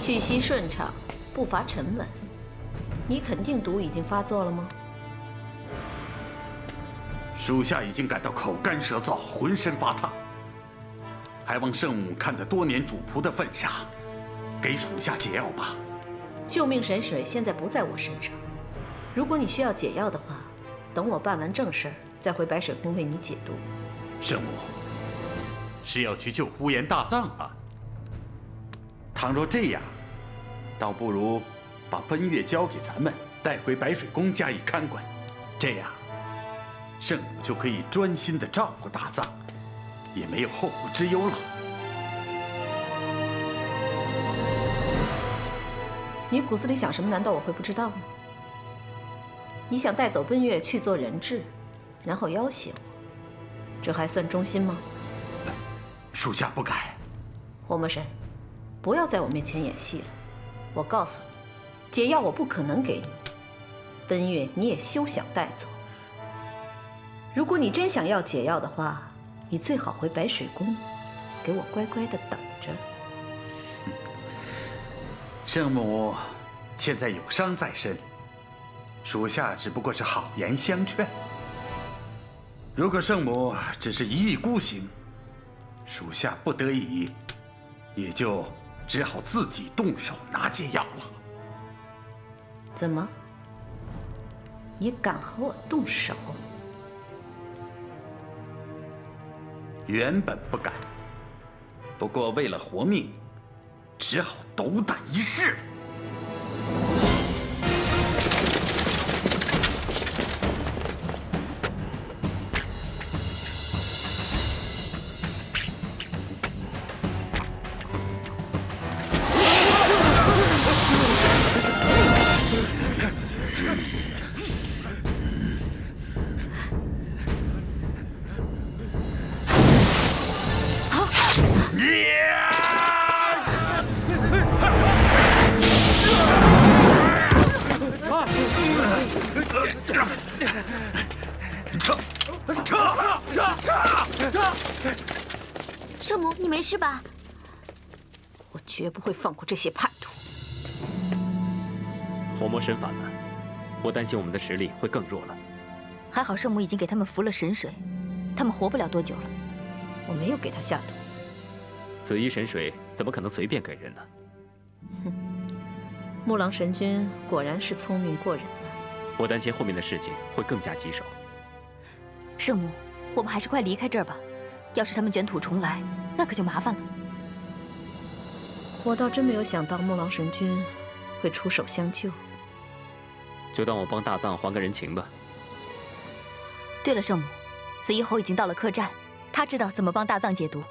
气息顺畅，步伐沉稳，你肯定毒已经发作了吗？属下已经感到口干舌燥，浑身发烫，还望圣母看在多年主仆的份上，给属下解药吧。救命神水现在不在我身上，如果你需要解药的话，等我办完正事儿，再回白水宫为你解毒。圣母是要去救呼延大藏吧？倘若这样，倒不如把奔月交给咱们，带回白水宫加以看管，这样圣母就可以专心地照顾大藏，也没有后顾之忧了。你骨子里想什么？难道我会不知道吗？你想带走奔月去做人质，然后要挟我，这还算忠心吗？属下不敢。火魔神，不要在我面前演戏了。我告诉你，解药我不可能给你，奔月你也休想带走。如果你真想要解药的话，你最好回白水宫，给我乖乖的等着。圣母现在有伤在身，属下只不过是好言相劝。如果圣母只是一意孤行，属下不得已，也就只好自己动手拿解药了。怎么？你敢和我动手？原本不敢，不过为了活命，只好斗胆一试。圣母，你没事吧？我绝不会放过这些叛徒。火魔神反了，我担心我们的实力会更弱了。还好圣母已经给他们服了神水，他们活不了多久了。我没有给他下毒。紫衣神水怎么可能随便给人呢？哼，木狼神君果然是聪明过人啊。我担心后面的事情会更加棘手。圣母，我们还是快离开这儿吧。要是他们卷土重来，那可就麻烦了。我倒真没有想到木狼神君会出手相救。就当我帮大藏还个人情吧。对了，圣母，紫衣侯已经到了客栈，他知道怎么帮大藏解毒。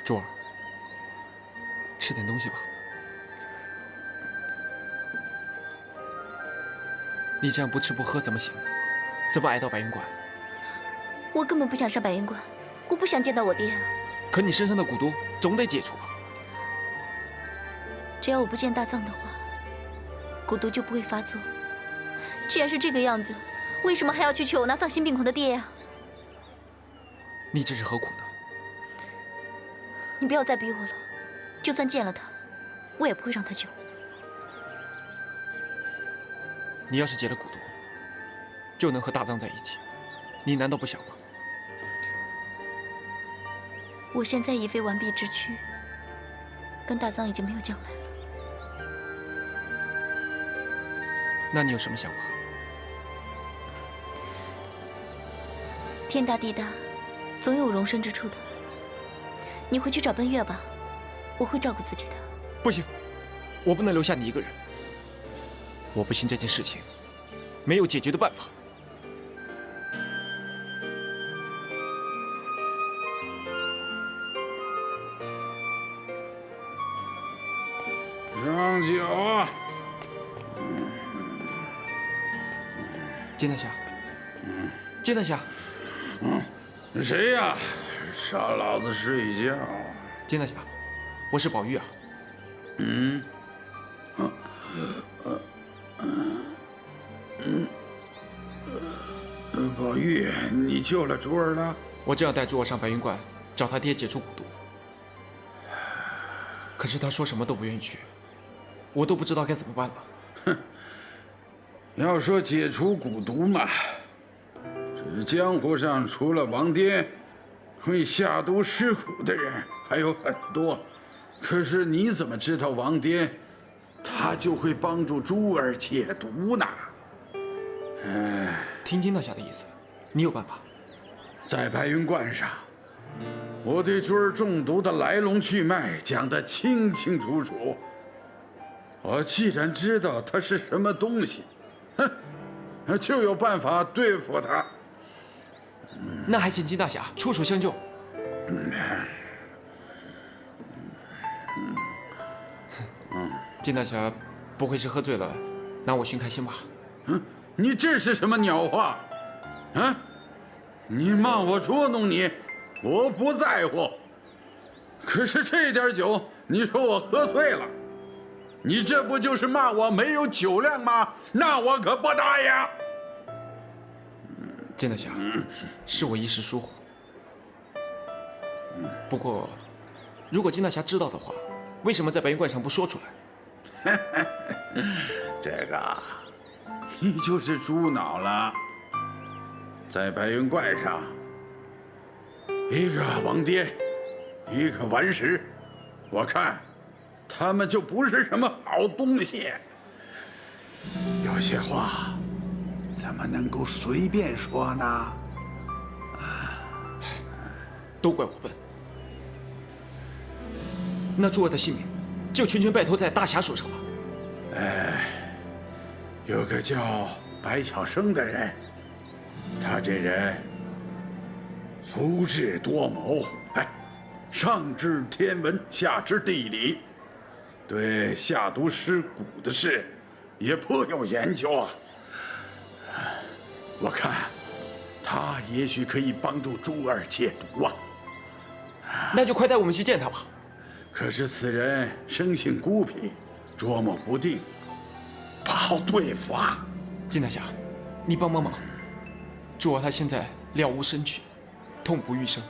珠儿，吃点东西吧。你这样不吃不喝怎么行呢？怎么挨到白云关？我根本不想上白云关，我不想见到我爹。可你身上的蛊毒总得解除啊！只要我不见大藏的话，蛊毒就不会发作。既然是这个样子，为什么还要去求我那丧心病狂的爹呀？你这是何苦呢？你不要再逼我了，就算见了他，我也不会让他救。你要是解了蛊毒，就能和大藏在一起，你难道不想吗？我现在已非完璧之躯，跟大藏已经没有将来了。那你有什么想法？天大地大，总有容身之处的。你回去找奔月吧，我会照顾自己的。不行，我不能留下你一个人。我不信这件事情没有解决的办法。上酒。金大侠，金大侠，谁呀？杀老子睡觉！金大侠，我是宝玉啊。宝玉，你救了珠儿了？我正要带珠儿上白云观找他爹解除蛊毒，可是他说什么都不愿意去，我都不知道该怎么办了。哼，要说解除蛊毒嘛，这江湖上除了王颠，会下毒施蛊的人还有很多。可是你怎么知道王颠他就会帮助珠儿解毒呢？听金大侠的意思，你有办法？在白云观上，我对珠儿中毒的来龙去脉讲得清清楚楚。我既然知道它是什么东西，哼，就有办法对付它。那还请金大侠出手相救。金大侠不会是喝醉了，拿我寻开心吧？你这是什么鸟话？你骂我捉弄你，我不在乎。可是这点酒，你说我喝醉了，你这不就是骂我没有酒量吗？那我可不答应。金大侠，是我一时疏忽。不过，如果金大侠知道的话，为什么在白云观上不说出来？这个，你就是猪脑了。在白云观上，一个王颠，一个顽石，我看他们就不是什么好东西。有些话怎么能够随便说呢？都怪我笨。那珠儿的性命就全权拜托在大侠手上吧。有个叫白巧生的人，他这人足智多谋，上知天文，下知地理，对下毒施蛊的事也颇有研究啊。我看他也许可以帮助珠儿解毒啊。那就快带我们去见他吧。可是此人生性孤僻，捉摸不定，不好对付啊。金大侠，你帮忙。珠儿她现在了无生趣，痛不欲生。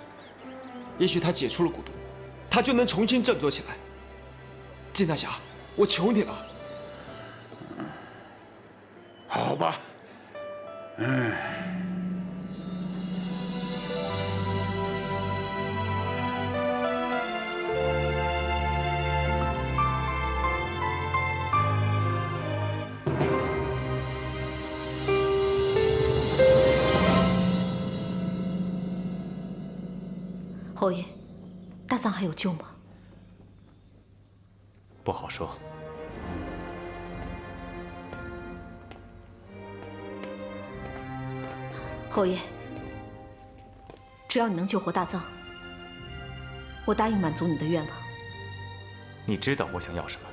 也许她解除了蛊毒，她就能重新振作起来。金大侠，我求你了。好吧。侯爷，大藏还有救吗？不好说。侯爷，只要你能救活大藏，我答应满足你的愿望。你知道我想要什么？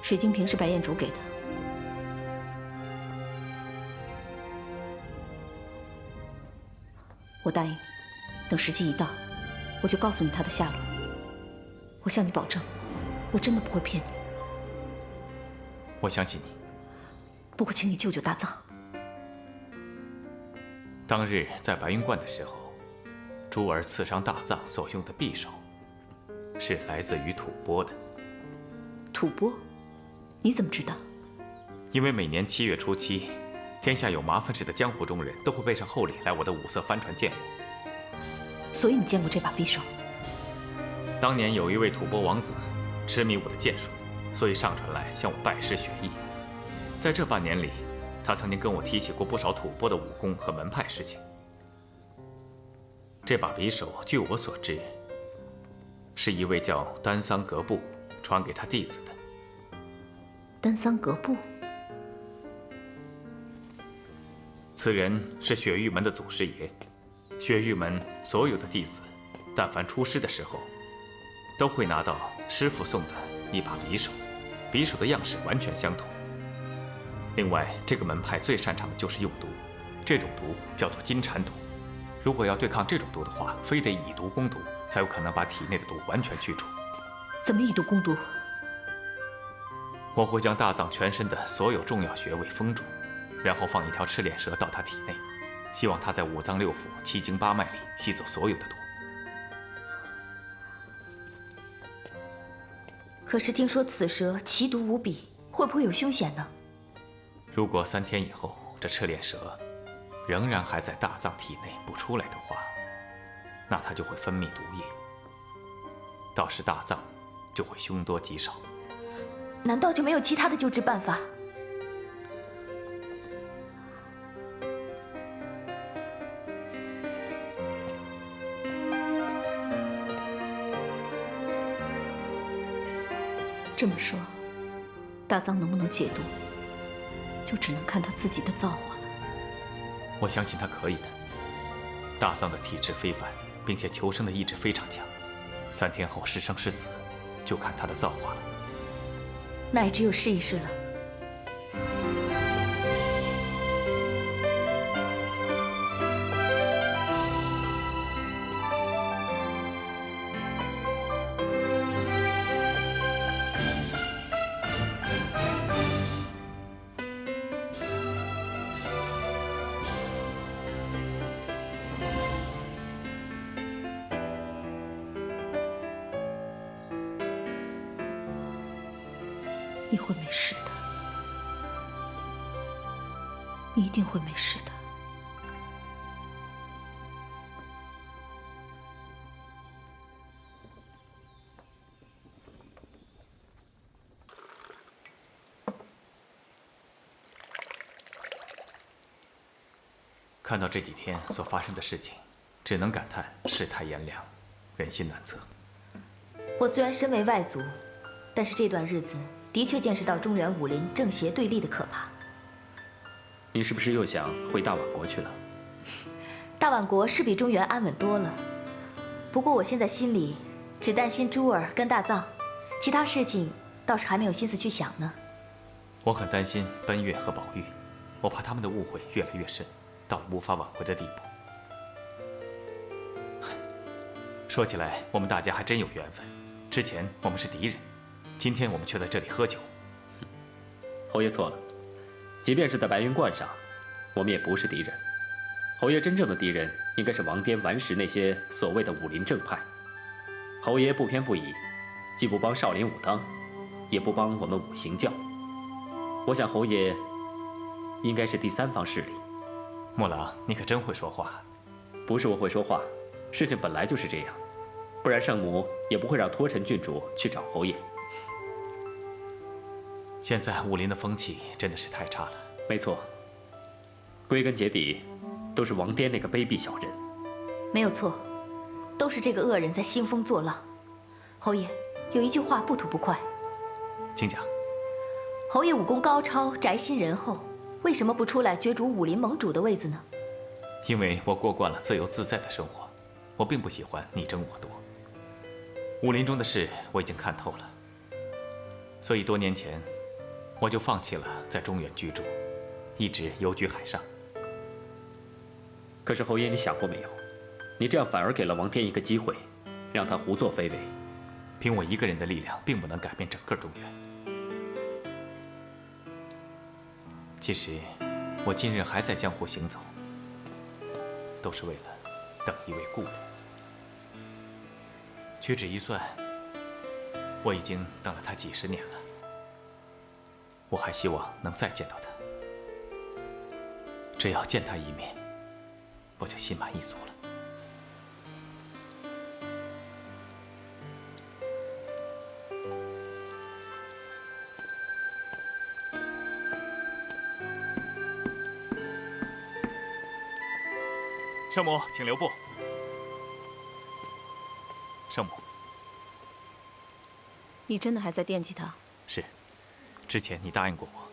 水晶瓶是白彦竹给的。我答应你，等时机一到，我就告诉你他的下落。我向你保证，我真的不会骗你。我相信你。不过，请你救救大藏。当日在白云观的时候，珠儿刺伤大藏所用的匕首，是来自于吐蕃的。吐蕃？你怎么知道？因为每年7月初7，天下有麻烦事的江湖中人都会背上厚礼来我的五色帆船见我。所以你见过这把匕首？当年有一位吐蕃王子，痴迷我的剑术，所以上船来向我拜师学艺。在这半年里，他曾经跟我提起过不少吐蕃的武功和门派事情。这把匕首，据我所知，是一位叫丹桑格布传给他弟子的。丹桑格布？此人是雪域门的祖师爷。雪域门所有的弟子，但凡出师的时候，都会拿到师傅送的一把匕首，匕首的样式完全相同。另外，这个门派最擅长的就是用毒，这种毒叫做金蝉毒。如果要对抗这种毒的话，非得以毒攻毒，才有可能把体内的毒完全去除。怎么以毒攻毒？我会将大藏全身的所有重要穴位封住，然后放一条赤脸蛇到他体内，希望他在五脏六腑、七经八脉里吸走所有的毒。可是听说此蛇奇毒无比，会不会有凶险呢？如果3天以后这赤脸蛇仍然还在大藏体内不出来的话，那它就会分泌毒液，到时大藏就会凶多吉少。难道就没有其他的救治办法？这么说，大藏能不能解毒，就只能看他自己的造化了。我相信他可以的。大藏的体质非凡，并且求生的意志非常强，3天后是生是死，就看他的造化了。那也只有试一试了。你会没事的，你一定会没事的。看到这几天所发生的事情，只能感叹世态炎凉，人心难测。我虽然身为外族，但是这段日子的确见识到中原武林正邪对立的可怕。你是不是又想回大宛国去了？大宛国是比中原安稳多了，不过我现在心里只担心珠儿跟大藏，其他事情倒是还没有心思去想呢。我很担心奔月和宝玉，我怕他们的误会越来越深，到了无法挽回的地步。说起来，我们大家还真有缘分。之前我们是敌人，今天我们却在这里喝酒。侯爷错了，即便是在白云观上，我们也不是敌人。侯爷真正的敌人应该是王颠、顽石那些所谓的武林正派。侯爷不偏不倚，既不帮少林武当，也不帮我们五行教。我想侯爷应该是第三方势力。木狼，你可真会说话。不是我会说话，事情本来就是这样，不然圣母也不会让托尘郡主去找侯爷。现在武林的风气真的是太差了。没错，归根结底，都是王颠那个卑鄙小人。没有错，都是这个恶人在兴风作浪。侯爷，有一句话不吐不快。请讲。侯爷武功高超，宅心仁厚，为什么不出来角逐武林盟主的位子呢？因为我过惯了自由自在的生活，我并不喜欢你争我夺。武林中的事我已经看透了，所以多年前我就放弃了在中原居住，一直游居海上。可是侯爷，你想过没有？你这样反而给了王颠一个机会，让他胡作非为。凭我一个人的力量，并不能改变整个中原。其实，我今日还在江湖行走，都是为了等一位故人。屈指一算，我已经等了他几十年了。我还希望能再见到他，只要见他一面，我就心满意足了。圣母，请留步。圣母，你真的还在惦记他？是，之前你答应过我，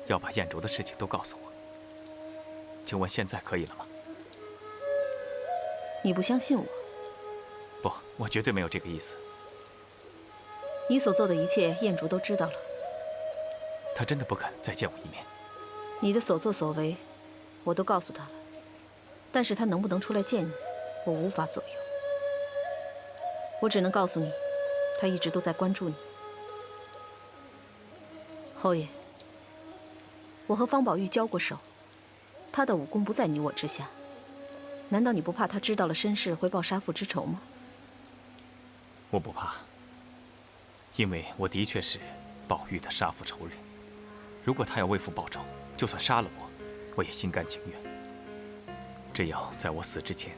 要把燕竹的事情都告诉我。请问现在可以了吗？你不相信我？不，我绝对没有这个意思。你所做的一切，燕竹都知道了。他真的不肯再见我一面。你的所作所为，我都告诉他了。但是他能不能出来见你，我无法左右。我只能告诉你，他一直都在关注你。侯爷，我和方宝玉交过手，他的武功不在你我之下。难道你不怕他知道了身世会报杀父之仇吗？我不怕，因为我的确是宝玉的杀父仇人。如果他要为父报仇，就算杀了我，我也心甘情愿。只要在我死之前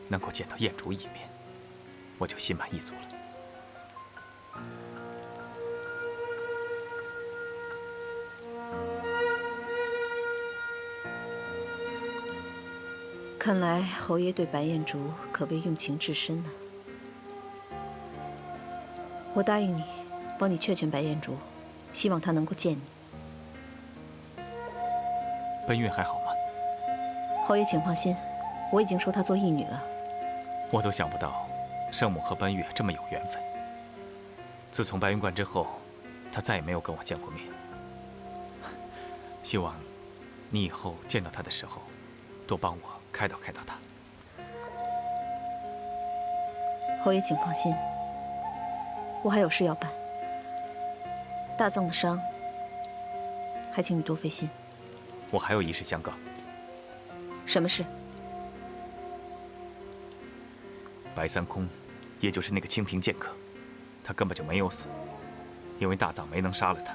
能够见到燕竹一面，我就心满意足了。看来侯爷对白燕竹可谓用情至深呢。我答应你，帮你劝劝白燕竹，希望她能够见你。奔月还好吗？侯爷请放心，我已经收她做义女了。我都想不到，圣母和奔月这么有缘分。自从白云观之后，她再也没有跟我见过面。希望你以后见到她的时候，多帮我开导开导她。侯爷请放心，我还有事要办。大藏的伤，还请你多费心。我还有一事相告。什么事？白三空，也就是那个清平剑客，他根本就没有死，因为大藏没能杀了他。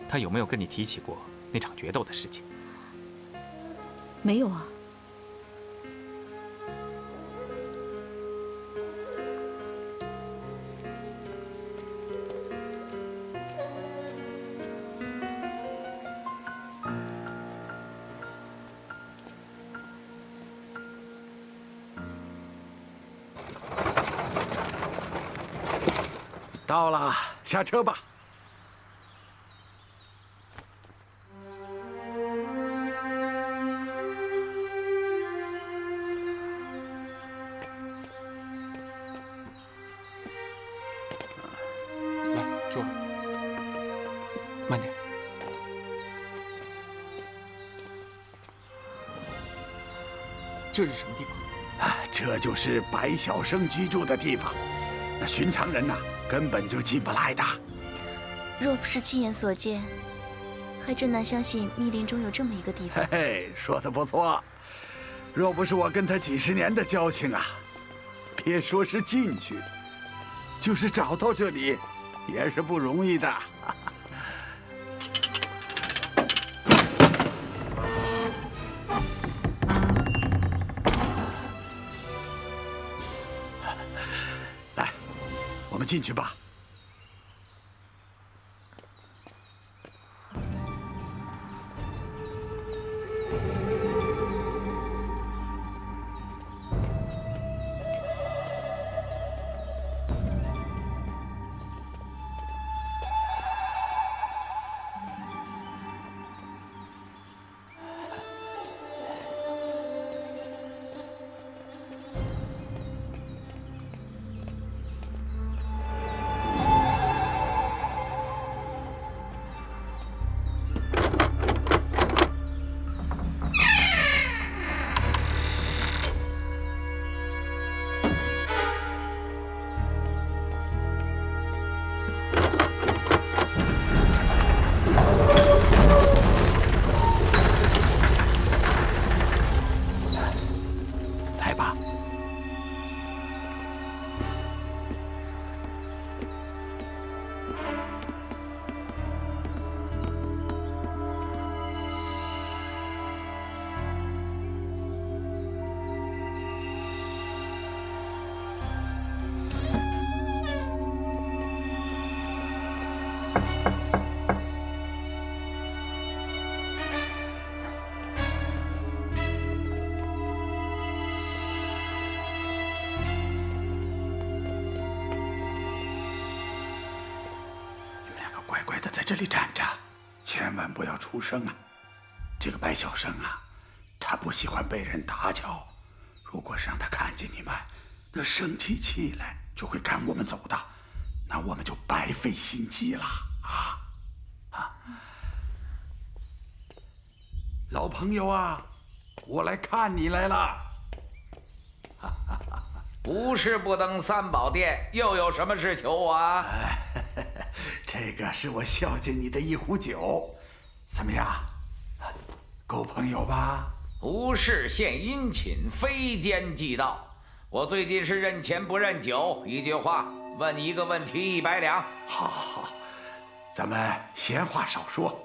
他有没有跟你提起过那场决斗的事情？没有啊。到了，下车吧。来，珠儿，慢点。这是什么地方？啊，这就是白晓生居住的地方。那寻常人呐，根本就进不来的。若不是亲眼所见，还真难相信密林中有这么一个地方。嘿嘿，说得不错。若不是我跟他几十年的交情啊，别说是进去，就是找到这里，也是不容易的。来，我们进去吧。乖乖的在这里站着，千万不要出声啊！这个白晓生啊，他不喜欢被人打搅。如果是让他看见你们，那生起气来就会赶我们走的，那我们就白费心机了啊！老朋友啊，我来看你来了。不是不登三宝殿，又有什么事求我啊？这个是我孝敬你的一壶酒，怎么样？够朋友吧？无事献殷勤，非奸即盗。我最近是认钱不认酒，一句话问一个问题，100两。好，好，好，咱们闲话少说，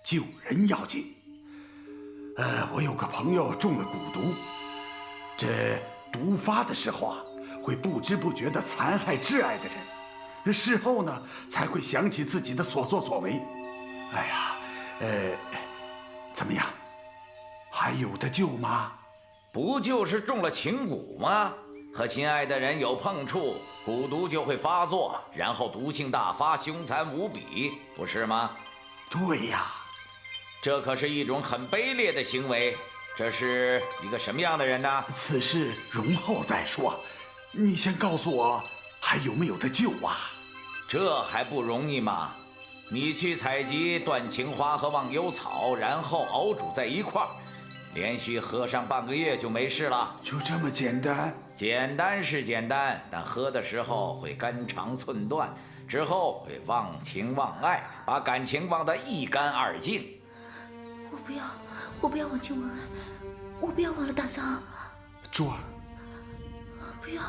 救人要紧。我有个朋友中了蛊毒，这毒发的时候啊，会不知不觉地残害挚爱的人，事后呢才会想起自己的所作所为。哎呀，怎么样？还有的救吗？不就是中了情蛊吗？和心爱的人有碰触，蛊毒就会发作，然后毒性大发，凶残无比，不是吗？对呀。这可是一种很卑劣的行为。这是一个什么样的人呢？此事容后再说，你先告诉我还有没有得救啊？这还不容易吗？你去采集断情花和忘忧草，然后熬煮在一块儿，连续喝上半个月就没事了。就这么简单？简单是简单，但喝的时候会肝肠寸断，之后会忘情忘爱，把感情忘得一干二净。我不要忘情忘爱，我不要忘了大藏。珠儿，不要。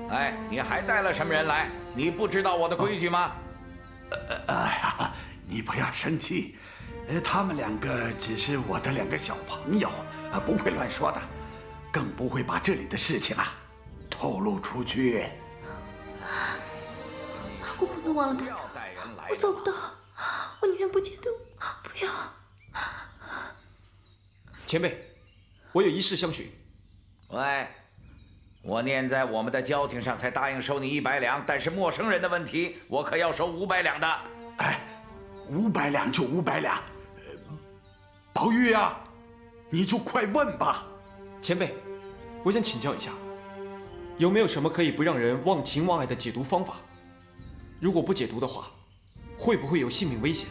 哎，你还带了什么人来？你不知道我的规矩吗？哎呀，你不要生气，他们2个只是我的2个小朋友，不会乱说的，更不会把这里的事情透露出去。我不能忘了大藏，我做不到，我宁愿不解毒，不要。前辈，我有一事相询。喂，我念在我们的交情上才答应收你100两，但是陌生人的问题，我可要收500两的。哎，500两就500两。宝玉啊，你就快问吧。前辈，我想请教一下，有没有什么可以不让人忘情忘爱的解毒方法？如果不解毒的话，会不会有性命危险？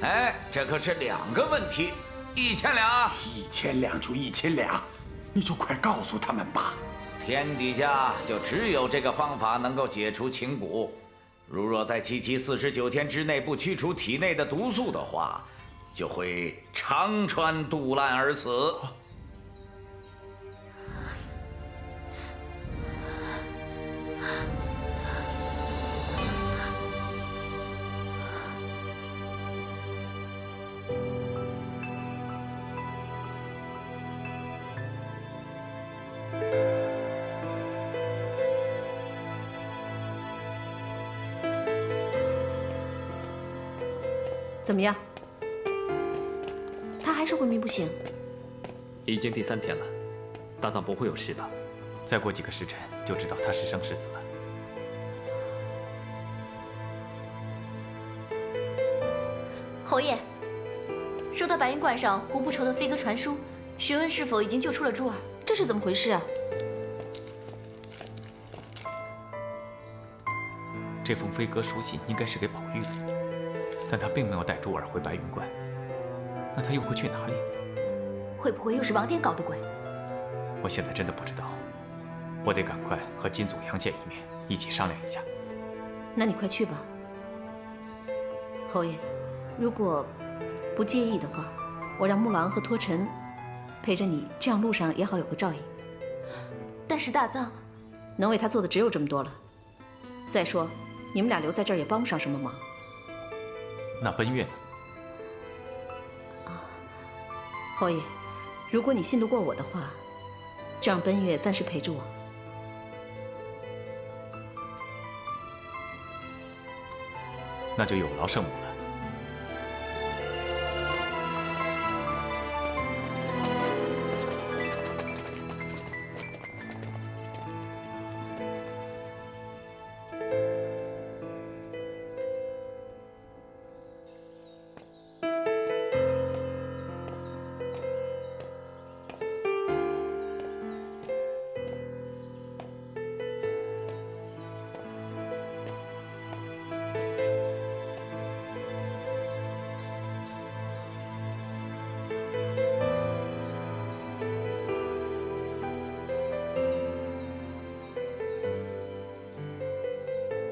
哎，这可是2个问题，1000两。1000两就1000两，你就快告诉他们吧。天底下就只有这个方法能够解除情蛊。如若在7期49天之内不驱除体内的毒素的话，就会肠穿肚烂而死。怎么样？他还是昏迷不醒？已经第3天了，大藏不会有事吧？再过几个时辰就知道他是生是死了。侯爷，收到白云观上胡不愁的飞鸽传书，询问是否已经救出了珠儿。这是怎么回事啊？这封飞鸽书信应该是给宝玉的，但他并没有带珠儿回白云观，那他又会去哪里？会不会又是王颠搞的鬼？我现在真的不知道，我得赶快和金祖阳见一面，一起商量一下。那你快去吧。侯爷，如果不介意的话，我让木狼和托尘陪着你，这样路上也好有个照应。但是大藏能为他做的只有这么多了。再说，你们俩留在这儿也帮不上什么忙。那奔月呢？侯爷，如果你信得过我的话，就让奔月暂时陪着我。那就有劳圣母了。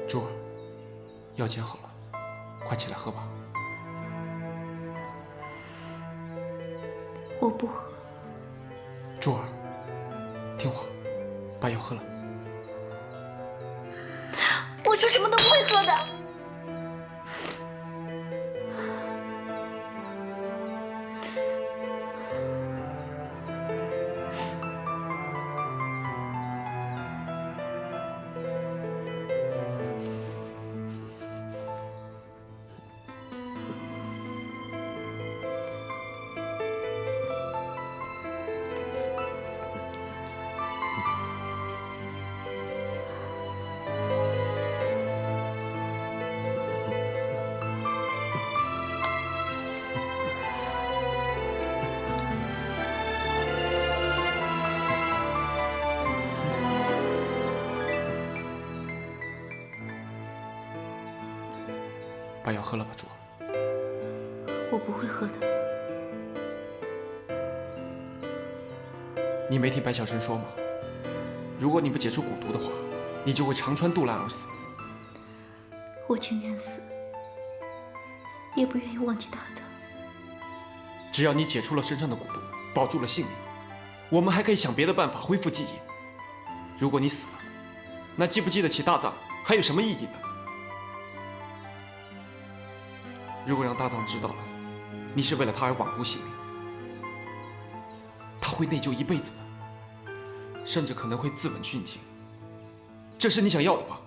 珠儿，药煎好了，快起来喝吧。我不喝。珠儿，听话，把药喝了。我说什么都不会喝的。把药喝了吧，珠儿。我不会喝的。你没听白小生说吗？如果你不解除蛊毒的话，你就会肠穿肚烂而死。我情愿死，也不愿意忘记大藏。只要你解除了身上的蛊毒，保住了性命，我们还可以想别的办法恢复记忆。如果你死了，那记不记得起大藏还有什么意义呢？如果让大藏知道了，你是为了他而罔顾性命，他会内疚一辈子的，甚至可能会自刎殉情。这是你想要的吧？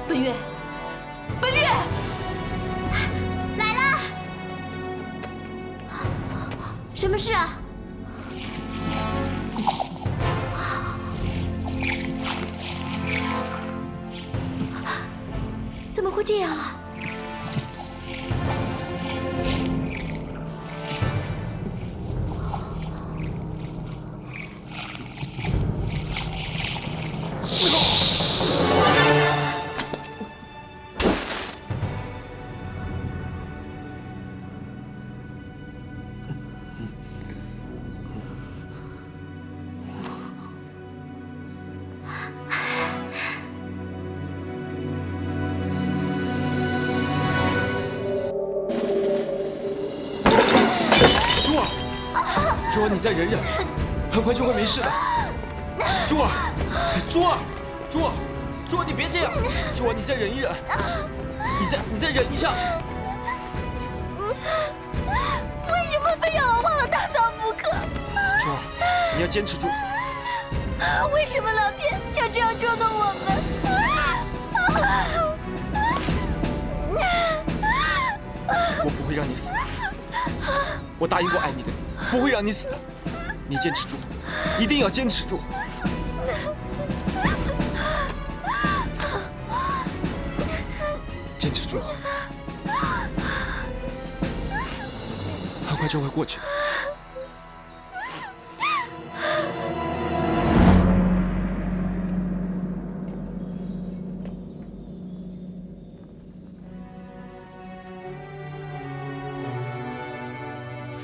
奔月，奔月，来了！什么事啊？怎么会这样啊？珠儿，你再忍忍，很快就会没事的。珠儿，珠儿，珠儿，珠儿，你别这样。珠儿，你再忍一忍，你再忍一下。为什么非要我忘了大藏不可？珠儿，你要坚持住。为什么老天要这样捉弄我们？我不会让你死的，我答应过爱你的人，不会让你死的。你坚持住，一定要坚持住。坚持住，很快就会过去的。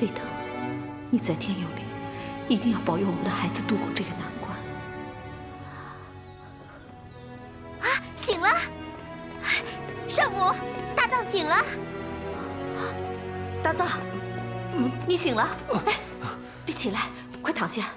飞腾，你在天有灵，一定要保佑我们的孩子度过这个难关。啊，醒了！圣母，大藏醒了。大藏，你醒了？哎，别起来，快躺下。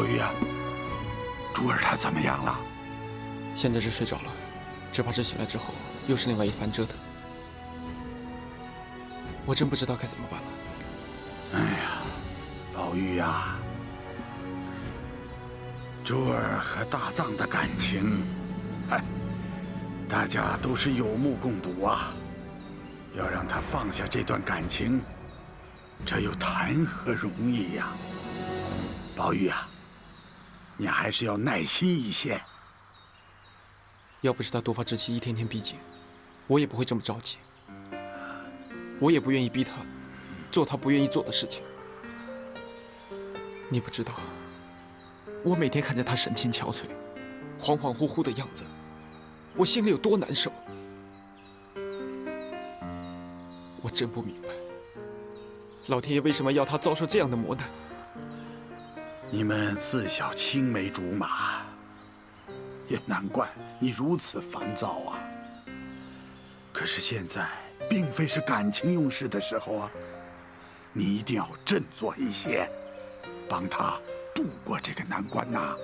宝玉啊，珠儿她怎么样了？现在是睡着了，只怕是醒来之后又是另外一番折腾。我真不知道该怎么办了。哎呀，宝玉呀，珠儿和大藏的感情，哎，大家都是有目共睹啊。要让他放下这段感情，这又谈何容易呀？宝玉啊，你还是要耐心一些。要不是他毒发之期一天天逼近，我也不会这么着急。我也不愿意逼他做他不愿意做的事情。你不知道，我每天看着他神情憔悴、恍恍惚惚的样子，我心里有多难受。我真不明白，老天爷为什么要他遭受这样的磨难。你们自小青梅竹马，也难怪你如此烦躁啊。可是现在并非是感情用事的时候啊，你一定要振作一些，帮他度过这个难关呐。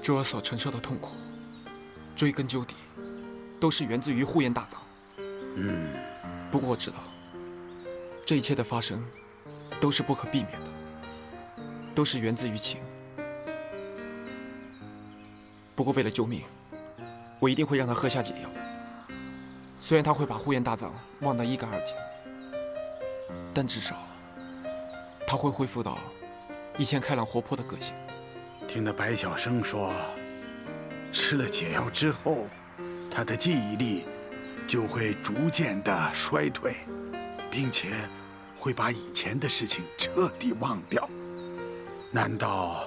珠儿所承受的痛苦，追根究底，都是源自于呼延大藏。不过我知道，这一切的发生，都是不可避免的，都是源自于情。不过为了救命，我一定会让他喝下解药。虽然他会把呼延大藏忘得一干二净，但至少他会恢复到以前开朗活泼的个性。听那白晓生说，吃了解药之后，他的记忆力就会逐渐的衰退，并且会把以前的事情彻底忘掉。难道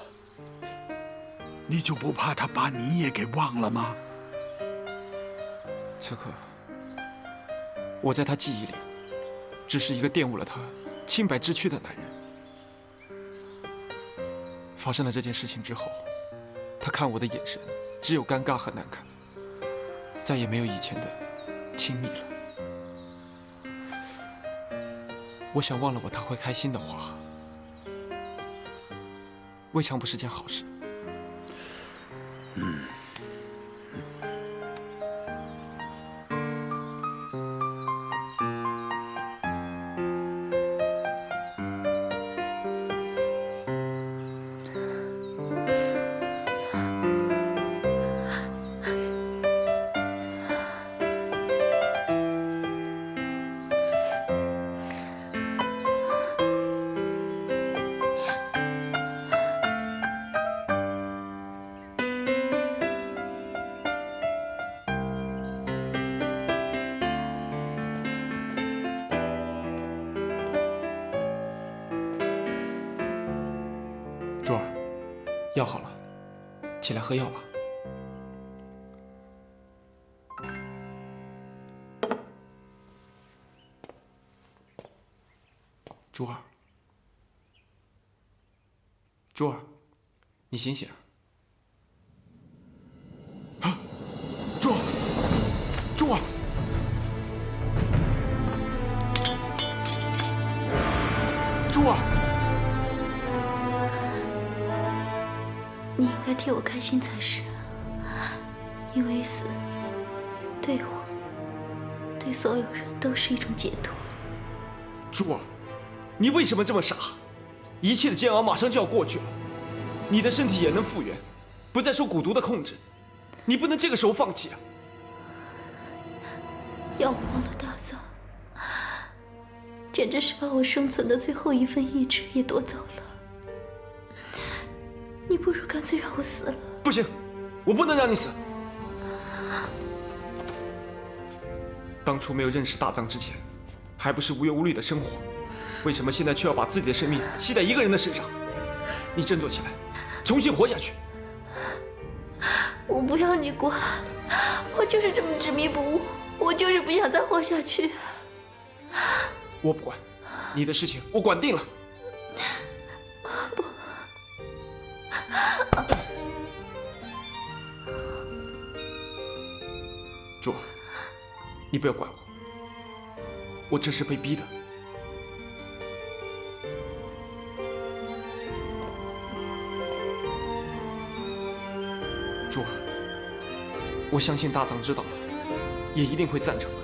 你就不怕他把你也给忘了吗？此刻，我在他记忆里，只是一个玷污了他清白之躯的男人。发生了这件事情之后，他看我的眼神只有尴尬和难看，再也没有以前的亲密了。我想忘了我他会开心的话，未尝不是件好事。珠儿，药好了，起来喝药吧。珠儿，珠儿，你醒醒！啊，珠儿，珠儿，珠儿！你应该替我开心才是，因为死对我、对所有人都是一种解脱。珠儿，你为什么这么傻？一切的煎熬马上就要过去了，你的身体也能复原，不再受蛊毒的控制，你不能这个时候放弃啊！要我忘了大藏，简直是把我生存的最后一份意志也夺走了。你不如干脆让我死了。不行，我不能让你死。当初没有认识大藏之前，还不是无忧无虑的生活，为什么现在却要把自己的生命系在一个人的身上？你振作起来，重新活下去。我不要你管，我就是这么执迷不悟，我就是不想再活下去。我不管，你的事情我管定了。不。珠儿，你不要怪我，我这是被逼的。我相信大藏知道了，也一定会赞成的。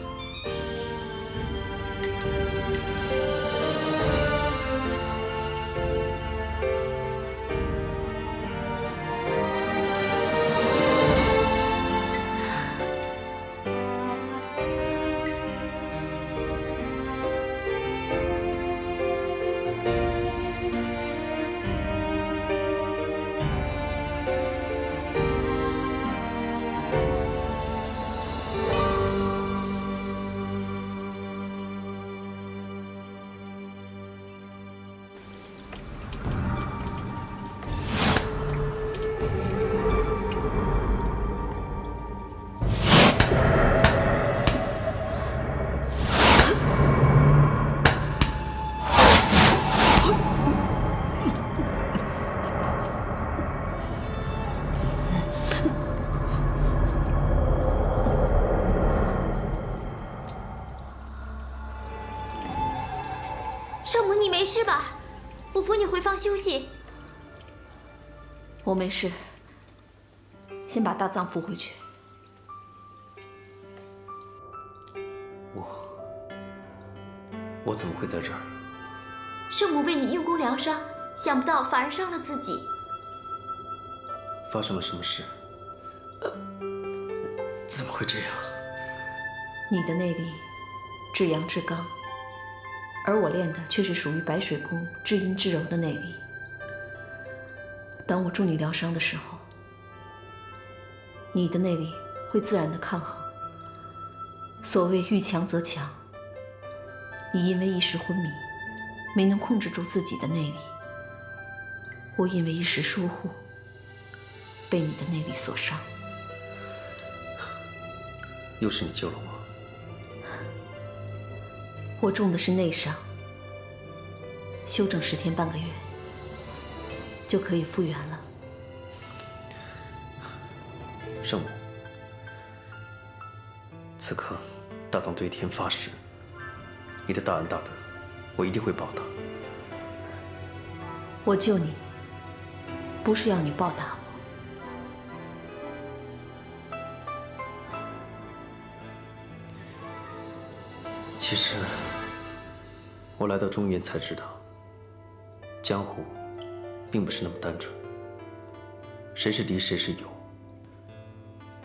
圣母，你没事吧？我扶你回房休息。我没事，先把大藏扶回去。我怎么会在这儿？圣母为你用功疗伤，想不到反而伤了自己。发生了什么事？怎么会这样？你的内力至阳至刚，而我练的却是属于白水宫至阴至柔的内力。当我助你疗伤的时候，你的内力会自然的抗衡。所谓遇强则强，你因为一时昏迷，没能控制住自己的内力；我因为一时疏忽，被你的内力所伤。又是你救了我。我中的是内伤，休整10天半个月，就可以复原了。圣母，此刻大藏对天发誓，你的大恩大德，我一定会报答。我救你，不是要你报答我。其实，我来到中原才知道，江湖并不是那么单纯，谁是敌，谁是友，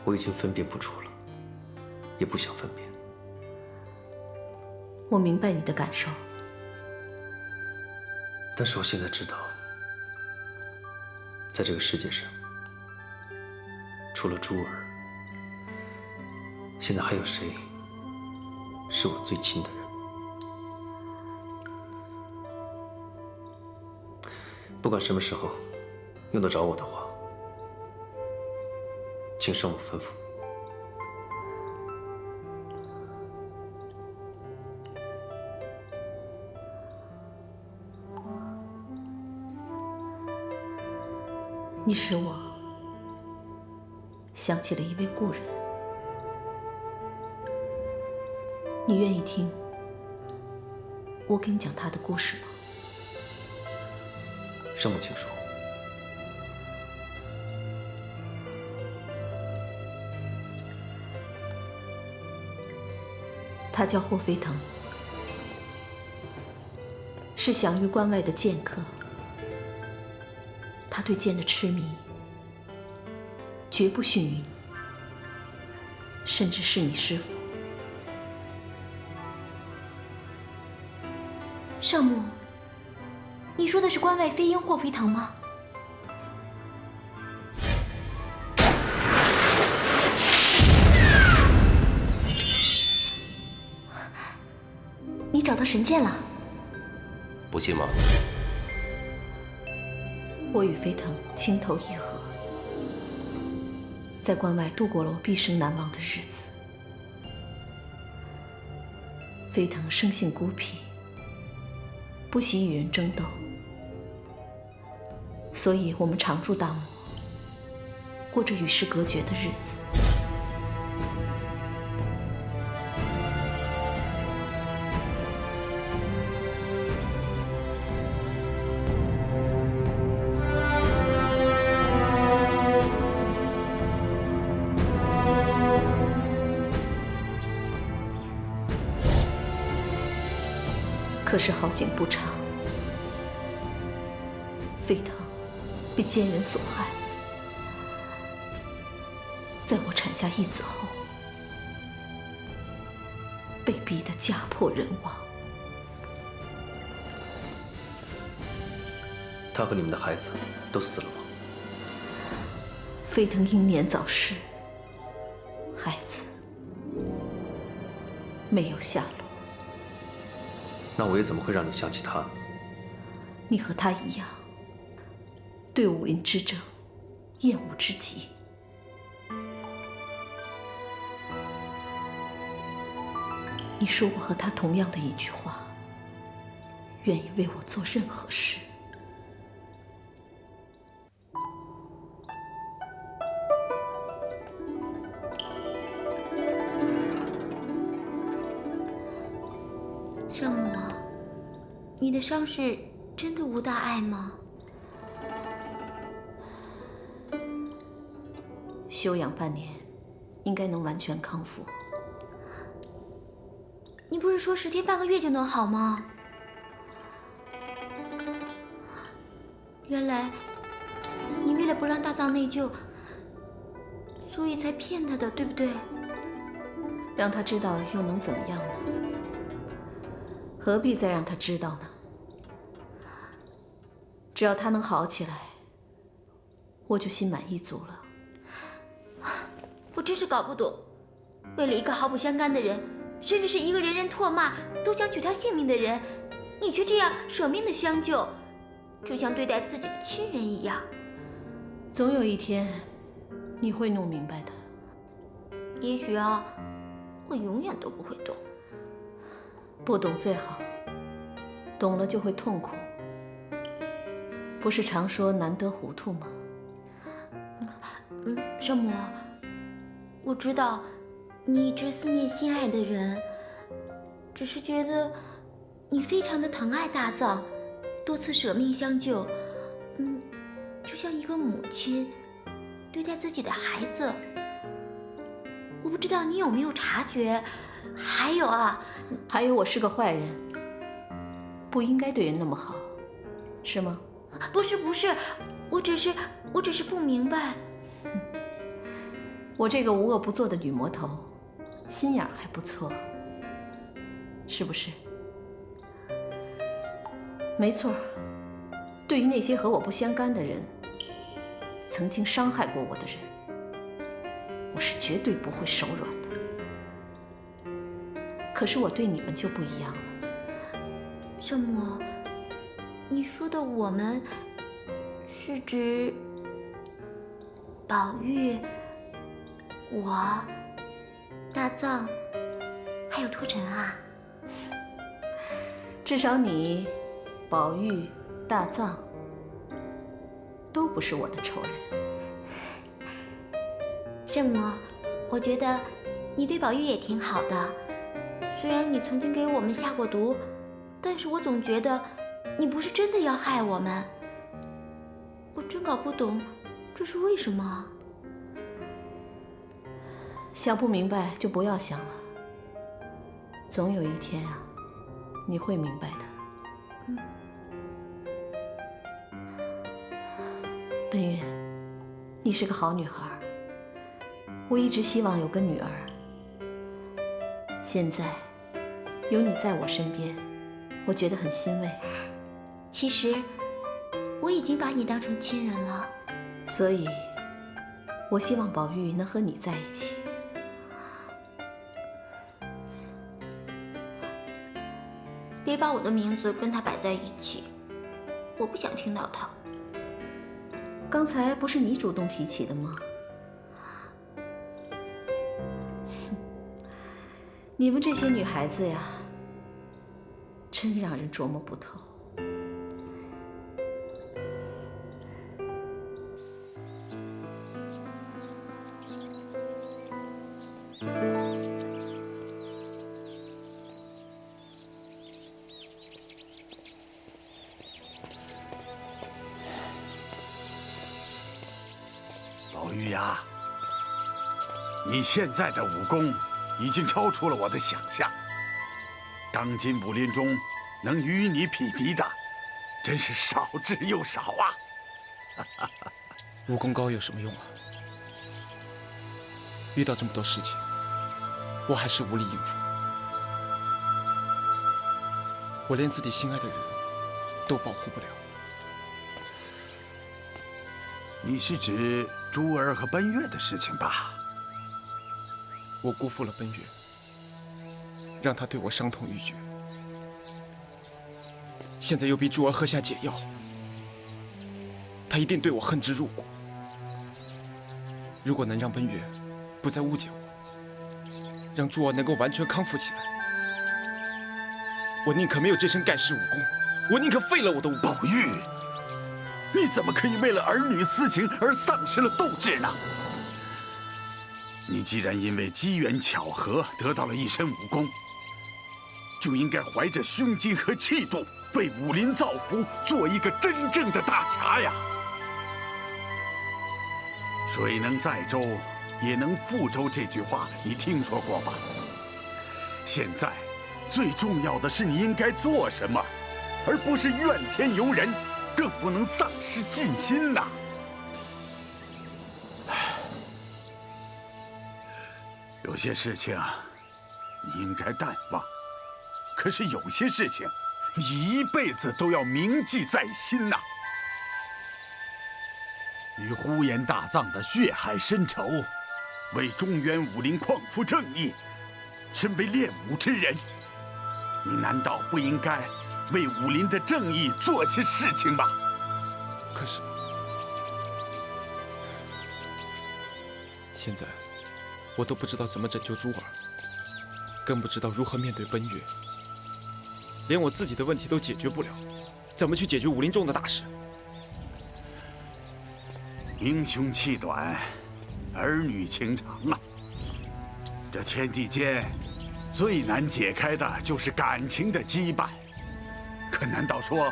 我已经分辨不出了，也不想分辨。我明白你的感受，但是我现在知道，在这个世界上，除了珠儿，现在还有谁是我最亲的人？不管什么时候用得着我的话，请圣母吩咐。你使我想起了一位故人，你愿意听我给你讲他的故事吗？圣母，请说。他叫霍飞腾，是享誉关外的剑客。他对剑的痴迷，绝不逊于你，甚至是你师父。圣母，你说的是关外飞鹰霍飞腾吗？你找到神剑了？不信吗？我与飞腾情投意合，在关外度过了我毕生难忘的日子。飞腾生性孤僻，不喜与人争斗，所以我们常驻大漠，过着与世隔绝的日子。可是好景不长，飞腾被奸人所害，在我产下一子后，被逼得家破人亡。他和你们的孩子都死了吗？飞腾英年早逝，孩子没有下落。那我又怎么会让你想起他呢？你和他一样，对武林之争厌恶之极。你说过和他同样的一句话，愿意为我做任何事。圣母，你的伤势真的无大碍吗？休养半年，应该能完全康复。你不是说10天半个月就能好吗？原来你为了不让大藏内疚，所以才骗他的，对不对？让他知道又能怎么样呢？何必再让他知道呢？只要他能好起来，我就心满意足了。我真是搞不懂，为了一个毫不相干的人，甚至是一个人人唾骂都想取他性命的人，你却这样舍命的相救，就像对待自己的亲人一样。总有一天，你会弄明白的。也许啊，我永远都不会懂。不懂最好，懂了就会痛苦。不是常说难得糊涂吗？圣母，我知道你一直思念心爱的人，只是觉得你非常的疼爱大藏，多次舍命相救，就像一个母亲对待自己的孩子。我不知道你有没有察觉？还有啊，还有我是个坏人，不应该对人那么好，是吗？不是，我只是不明白。我这个无恶不作的女魔头，心眼还不错，是不是？没错，对于那些和我不相干的人，曾经伤害过我的人，我是绝对不会手软的。可是我对你们就不一样了。圣母，你说的我们是指宝玉、我、大藏，还有托尘啊？至少你、宝玉、大藏都不是我的仇人。圣母，我觉得你对宝玉也挺好的，虽然你曾经给我们下过毒，但是我总觉得你不是真的要害我们。我真搞不懂这是为什么。想不明白就不要想了，总有一天啊，你会明白的。本月，你是个好女孩，我一直希望有个女儿。现在有你在我身边，我觉得很欣慰。其实我已经把你当成亲人了，所以我希望宝玉能和你在一起。别把我的名字跟他摆在一起，我不想听到他。刚才不是你主动提起的吗？你们这些女孩子呀，真让人琢磨不透。宝玉呀，你现在的武功已经超出了我的想象。当今武林中，能与你匹敌的，真是少之又少啊！武功高有什么用啊？遇到这么多事情，我还是无力应付。我连自己心爱的人都保护不了。你是指珠儿和奔月的事情吧？我辜负了奔月，让他对我伤痛欲绝。现在又逼珠儿喝下解药，他一定对我恨之入骨。如果能让奔月不再误解我，让珠儿能够完全康复起来，我宁可没有这身盖世武功，我宁可废了我的武功。宝玉，你怎么可以为了儿女私情而丧失了斗志呢？你既然因为机缘巧合得到了一身武功，就应该怀着胸襟和气度，为武林造福，做一个真正的大侠呀！水能载舟，也能覆舟，这句话你听说过吧？现在最重要的是你应该做什么，而不是怨天尤人，更不能丧失信心呐！有些事情你应该淡忘，可是有些事情你一辈子都要铭记在心呐！与呼延大藏的血海深仇，为中原武林匡扶正义，身为练武之人，你难道不应该为武林的正义做些事情吗？可是，现在我都不知道怎么拯救珠儿，更不知道如何面对奔月，连我自己的问题都解决不了，怎么去解决武林中的大事？英雄气短，儿女情长啊！这天地间最难解开的就是感情的羁绊。可难道说，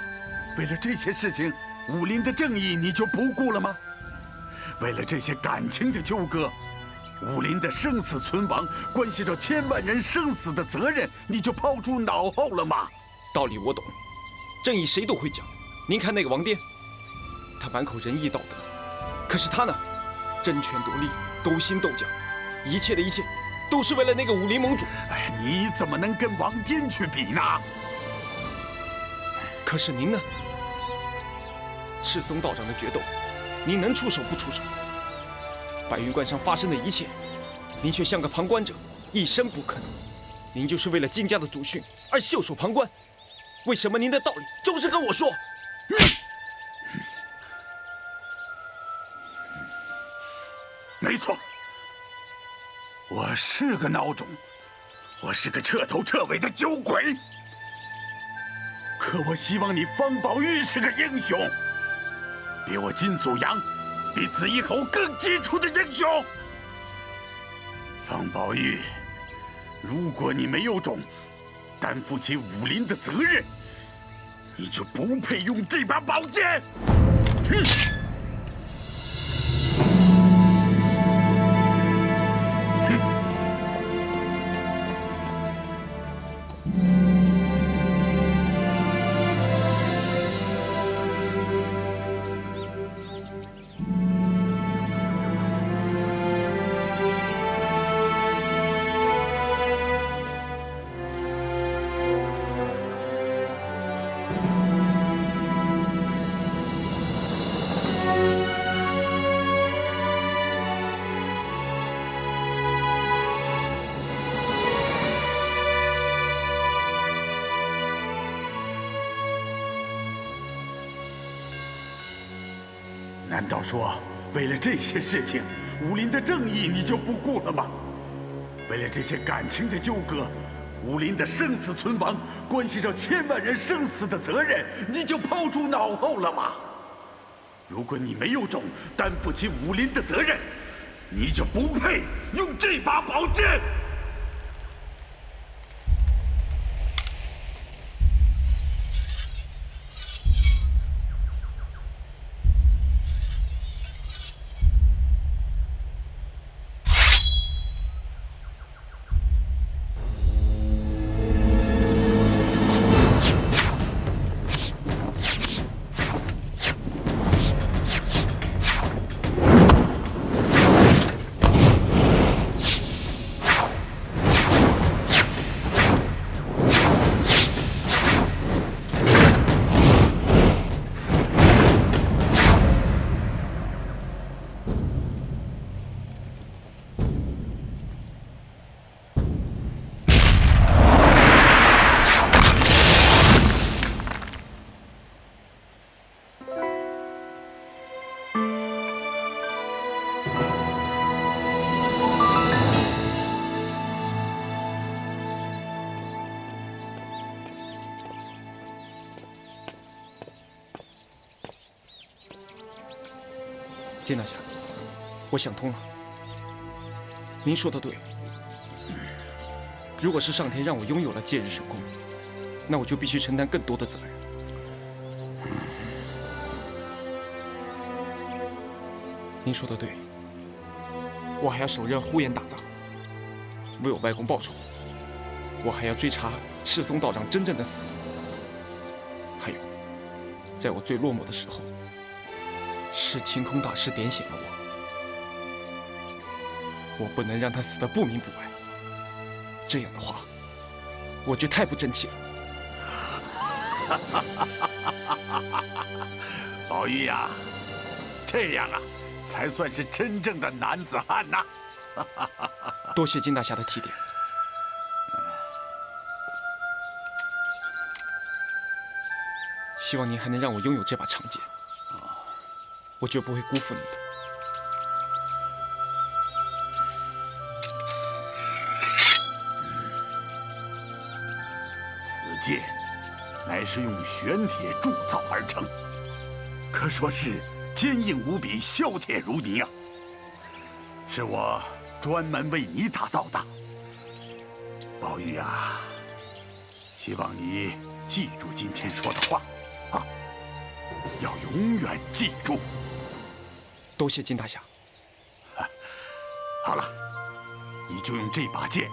为了这些事情，武林的正义你就不顾了吗？为了这些感情的纠葛，武林的生死存亡，关系着千万人生死的责任，你就抛诸脑后了吗？道理我懂，正义谁都会讲。您看那个王颠，他满口仁义道德，可是他呢，争权夺利，勾心斗角，一切的一切，都是为了那个武林盟主。哎，你怎么能跟王颠去比呢？可是您呢？赤松道长的决斗，您能出手不出手？白云关上发生的一切，您却像个旁观者，一声不吭。您就是为了金家的祖训而袖手旁观，为什么您的道理总是跟我说？没错，我是个孬种，我是个彻头彻尾的酒鬼。可我希望你方宝玉是个英雄，比我金祖阳，比紫衣侯更杰出的英雄。方宝玉，如果你没有种担负起武林的责任，你就不配用这把宝剑。哼！难道说，为了这些事情，武林的正义你就不顾了吗？为了这些感情的纠葛，武林的生死存亡，关系着千万人生死的责任，你就抛诸脑后了吗？如果你没有种担负起武林的责任，你就不配用这把宝剑。金大侠，我想通了。您说的对，如果是上天让我拥有了戒日神功，那我就必须承担更多的责任。您说的对，我还要手刃呼延大藏，为我外公报仇。我还要追查赤松道长真正的死因。还有，在我最落寞的时候，是清空大师点醒了我。我不能让他死得不明不白，这样的话，我就太不争气了。宝玉呀，这样啊，才算是真正的男子汉呐！多谢金大侠的提点。希望您还能让我拥有这把长剑，我绝不会辜负你的。此剑乃是用玄铁铸造而成，可说是坚硬无比，削铁如泥啊！是我专门为你打造的，宝玉啊，希望你记住今天说的话。要永远记住。多谢金大侠。好了，你就用这把剑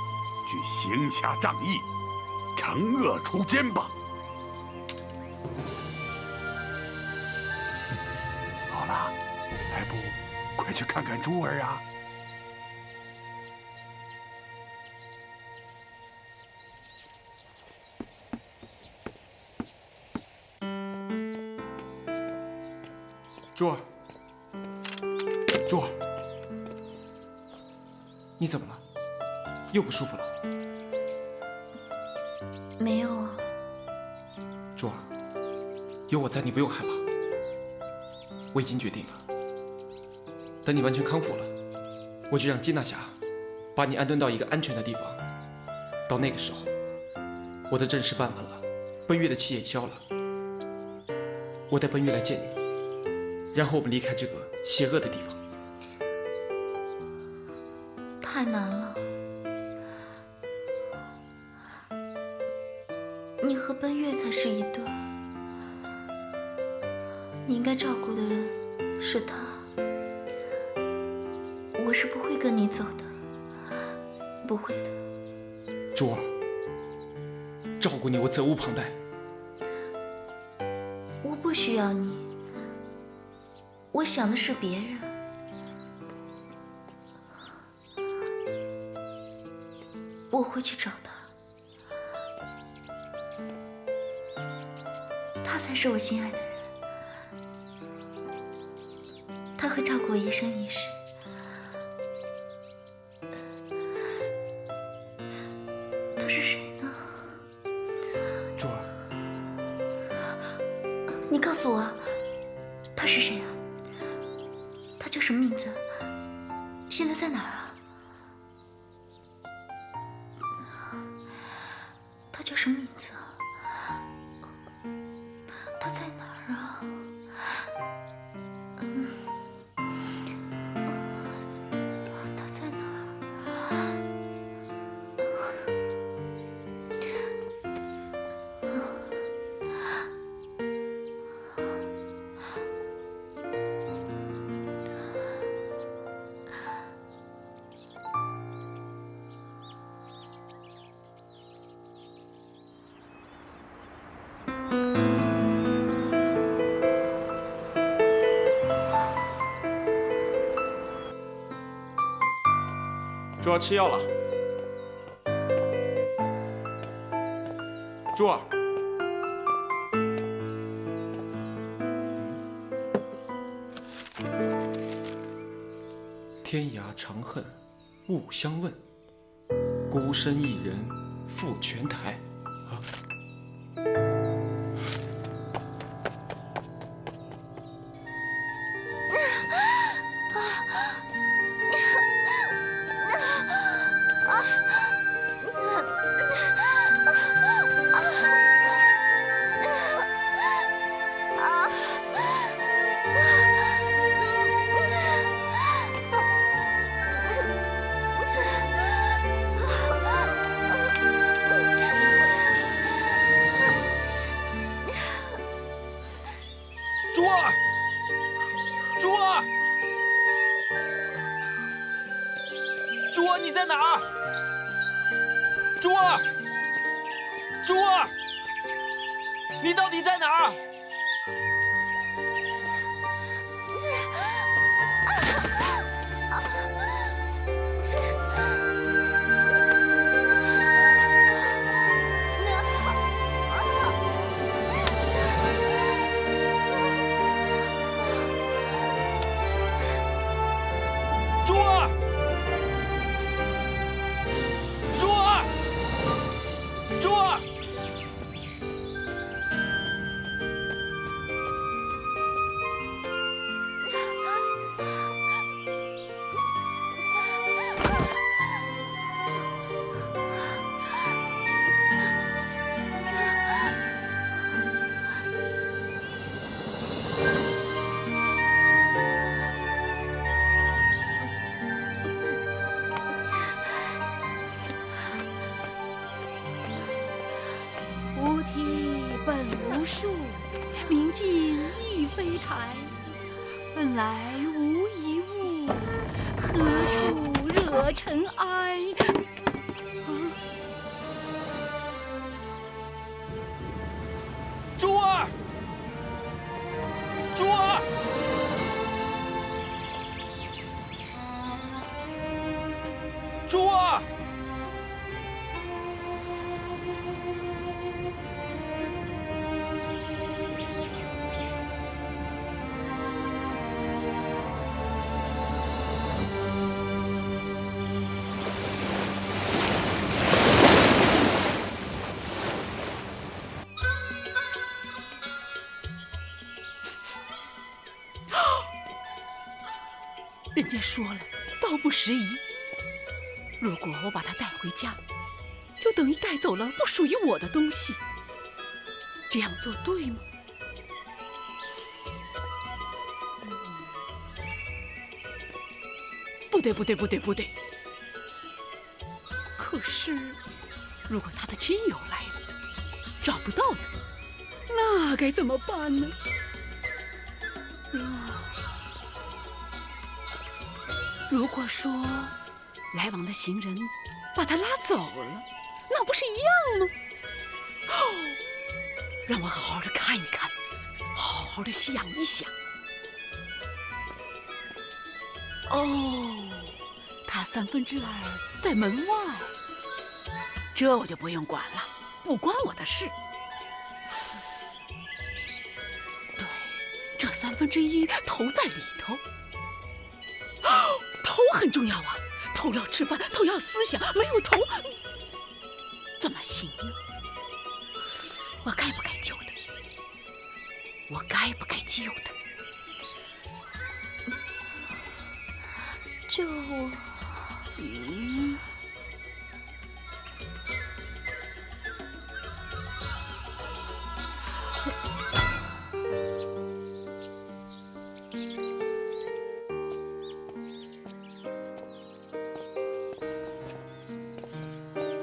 去行侠仗义，惩恶除奸吧。好了，还不快去看看珠儿啊！珠儿，珠儿，你怎么了？又不舒服了？没有啊。珠儿，有我在，你不用害怕。我已经决定了，等你完全康复了，我就让金大侠把你安顿到一个安全的地方。到那个时候，我的正事办完了，奔月的气也消了，我带奔月来见你。然后我们离开这个邪恶的地方。太难了，你和奔月才是一对，你应该照顾的人是他，我是不会跟你走的，不会的。珠儿，照顾你我责无旁贷。我不需要你。我想的是别人，我会去找他，他才是我心爱的人，他会照顾我一生一世。他是谁呢？珠儿，你告诉我，他是谁啊？他叫什么名字？现在在哪儿啊？他叫什么名字啊？他在哪儿啊？他在哪儿？珠儿吃药了。珠儿，天涯长恨误相问，孤身一人赴泉台。啊！哪儿？珠儿，珠儿，你到底在哪儿？珠儿，珠儿，珠儿。无体本无树，明镜亦非台。本来无一物，何处惹尘埃？珠儿，珠儿，珠儿。人家说了，道不拾遗。如果我把它带回家，就等于带走了不属于我的东西。这样做对吗？不对，不对，不对，不对。可是，如果他的亲友来了，找不到他，那该怎么办呢？如果说来往的行人把他拉走了，那不是一样吗？哦，让我好好的看一看，好好的想一想。哦，他2/3在门外，这我就不用管了，不关我的事。对，这1/3头在里头。头很重要啊，头要吃饭，头要思想，没有头怎么行呢？我该不该救他？我该不该救他？救我？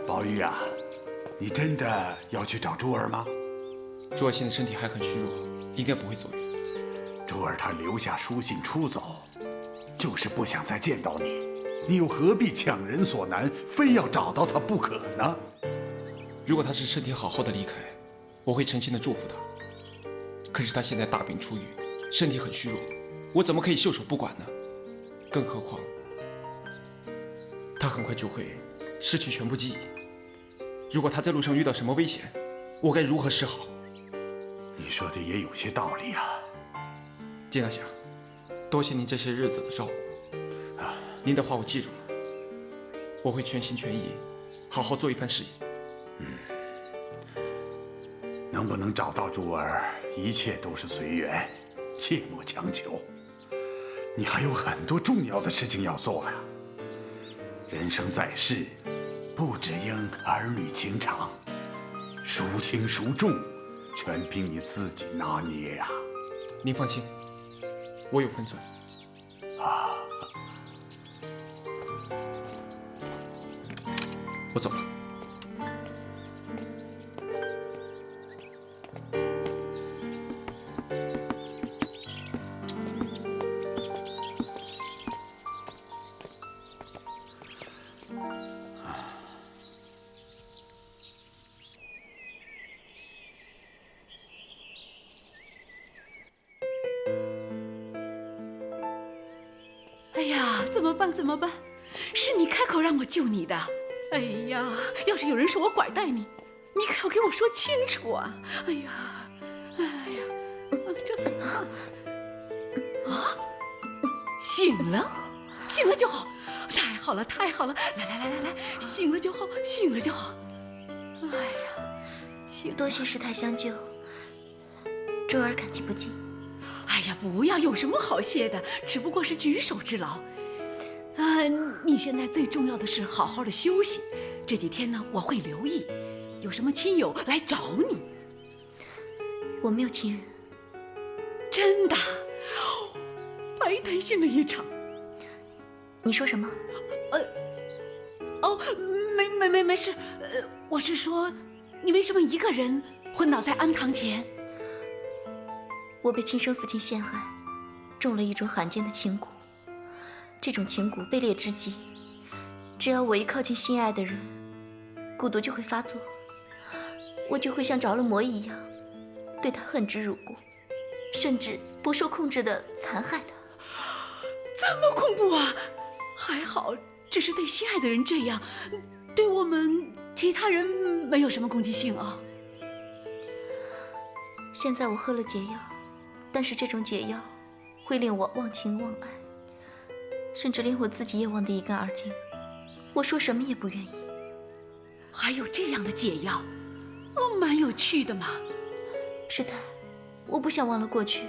宝玉啊，你真的要去找珠儿吗？珠儿现在身体还很虚弱，应该不会走远。珠儿她留下书信出走，就是不想再见到你。你又何必强人所难，非要找到她不可呢？如果她是身体好好的离开，我会诚心的祝福她。可是她现在大病初愈，身体很虚弱，我怎么可以袖手不管呢？更何况，她很快就会失去全部记忆。如果她在路上遇到什么危险，我该如何是好？你说的也有些道理啊，金大侠，多谢您这些日子的照顾。您的话我记住了，我会全心全意，好好做一番事业。能不能找到珠儿，一切都是随缘，切莫强求。你还有很多重要的事情要做呀。人生在世，不只应儿女情长，孰轻孰重，全凭你自己拿捏呀。您放心，我有分寸。啊，我走了。怎么办？怎么办？是你开口让我救你的。哎呀，要是有人说我拐带你，你可要给我说清楚啊！哎呀，这怎么办？啊，醒了，醒了就好，太好了，太好了！来，醒了就好，醒了就好。哎呀，醒了。多谢师太相救，珠儿感激不尽。哎呀，不要，有什么好谢的，只不过是举手之劳。你现在最重要的是好好的休息。这几天呢，我会留意，有什么亲友来找你。我没有亲人。真的？白担心了一场。你说什么？没事。我是说，你为什么一个人昏倒在安堂前？我被亲生父亲陷害，中了一种罕见的情蛊。这种情蛊卑劣之极，只要我一靠近心爱的人，蛊毒就会发作，我就会像着了魔一样，对他恨之入骨，甚至不受控制地残害他。这么恐怖啊！还好，只是对心爱的人这样，对我们其他人没有什么攻击性啊。现在我喝了解药，但是这种解药会令我忘情忘爱，甚至连我自己也忘得一干二净。我说什么也不愿意。还有这样的解药，蛮有趣的嘛。师太，我不想忘了过去，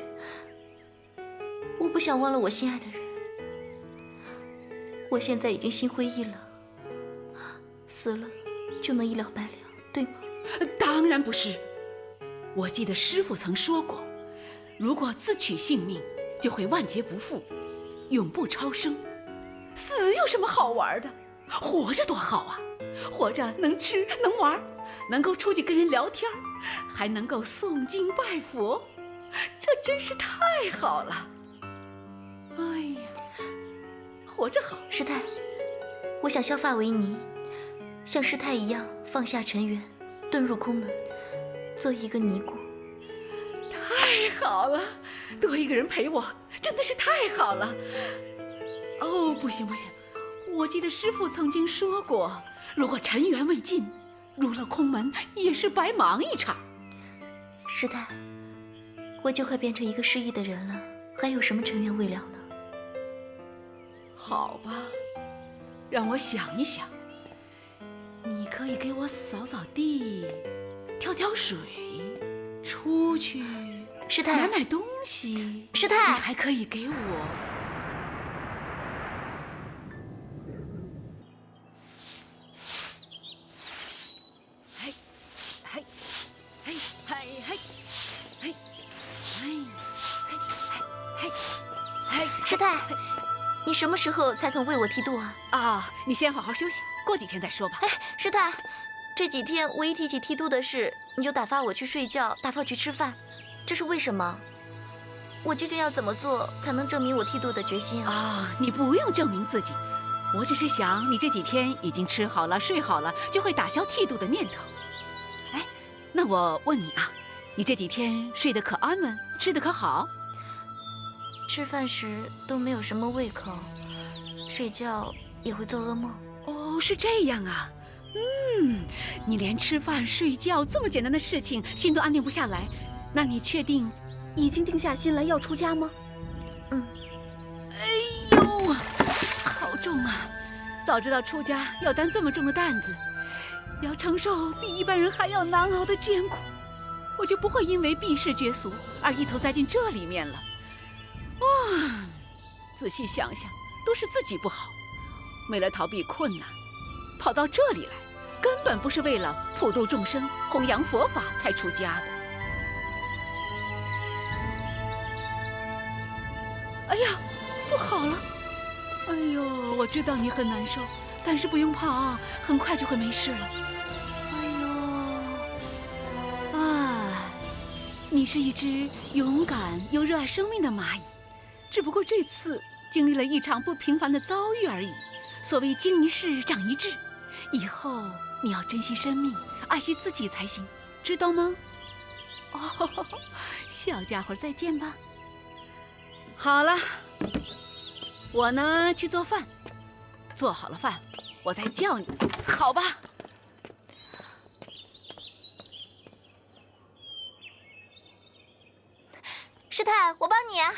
我不想忘了我心爱的人。我现在已经心灰意冷，死了就能一了百了，对吗？当然不是。我记得师父曾说过，如果自取性命，就会万劫不复，永不超生。死有什么好玩的？活着多好啊！活着能吃能玩，能够出去跟人聊天，还能够诵经拜佛，这真是太好了。哎呀，活着好。师太，我想削发为尼，像师太一样放下尘缘，遁入空门，做一个尼姑。太好了，多一个人陪我，真的是太好了。哦，不行，我记得师父曾经说过，如果尘缘未尽，入了空门也是白忙一场。师太，我就快变成一个失忆的人了，还有什么尘缘未了呢？好吧，让我想一想。你可以给我扫扫地，挑挑水，出去师太买东西。师太，你还可以给我。师太，你什么时候才肯为我剃度啊？啊，你先好好休息，过几天再说吧。哎，师太，这几天我一提起剃度的事，你就打发我去睡觉，打发我去吃饭，这是为什么？我究竟要怎么做才能证明我剃度的决心啊？啊，你不用证明自己，我只是想你这几天已经吃好了、睡好了，就会打消剃度的念头。哎，那我问你啊，你这几天睡得可安稳，吃得可好？吃饭时都没有什么胃口，睡觉也会做噩梦。哦，是这样啊。你连吃饭、睡觉这么简单的事情心都安定不下来，那你确定已经定下心来要出家吗？哎呦，好重啊！早知道出家要担这么重的担子，要承受比一般人还要难熬的艰苦，我就不会因为避世绝俗而一头栽进这里面了。仔细想想，都是自己不好，为了逃避困难，跑到这里来，根本不是为了普度众生、弘扬佛法才出家的。哎呀，不好了！哎呦，我知道你很难受，但是不用怕啊，很快就会没事了。哎呦，啊，你是一只勇敢又热爱生命的蚂蚁。只不过这次经历了一场不平凡的遭遇而已。所谓经一事长一智，以后你要珍惜生命，爱惜自己才行，知道吗？哦，小家伙，再见吧。好了，我呢去做饭，做好了饭我再叫你，好吧？师太，我帮你啊。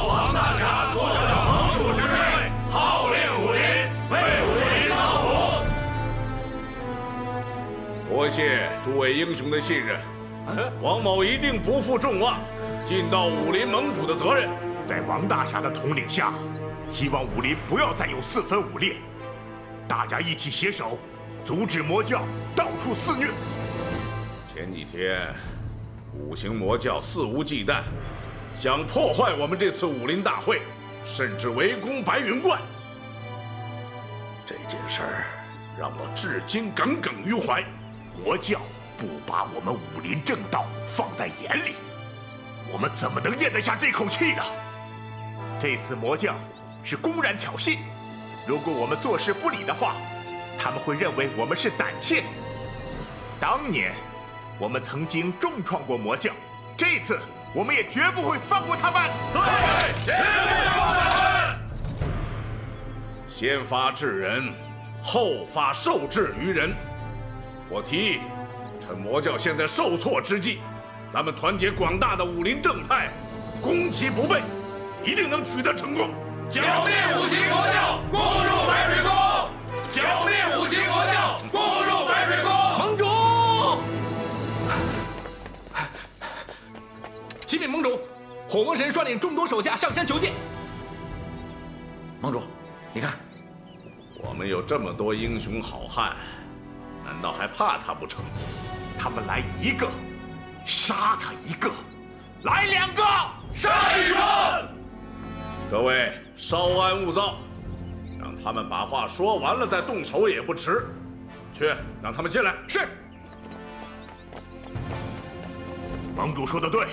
王大侠坐上盟主之位，号令武林，为武林造福。多谢诸位英雄的信任，王某一定不负众望，尽到武林盟主的责任。在王大侠的统领下，希望武林不要再有四分五裂，大家一起携手，阻止魔教到处肆虐。前几天，五行魔教肆无忌惮，想破坏我们这次武林大会，甚至围攻白云观。这件事儿让我至今耿耿于怀。魔教不把我们武林正道放在眼里，我们怎么能咽得下这口气呢？这次魔教是公然挑衅，如果我们坐视不理的话，他们会认为我们是胆怯。当年我们曾经重创过魔教，这次我们也绝不会放过他们。对，绝不放过他们。先发制人，后发受制于人。我提议，趁魔教现在受挫之际，咱们团结广大的武林正派，攻其不备，一定能取得成功。剿灭五行魔教，攻入白水宫！剿灭五行魔教，攻入白水宫！盟主，启禀盟主，火魔神率领众多手下上山求见。盟主，你看，我们有这么多英雄好汉，难道还怕他不成？他们来一个，杀他一个；来两个，杀一个。各位稍安勿躁，让他们把话说完了再动手也不迟。去，让他们进来。是。盟主说的对，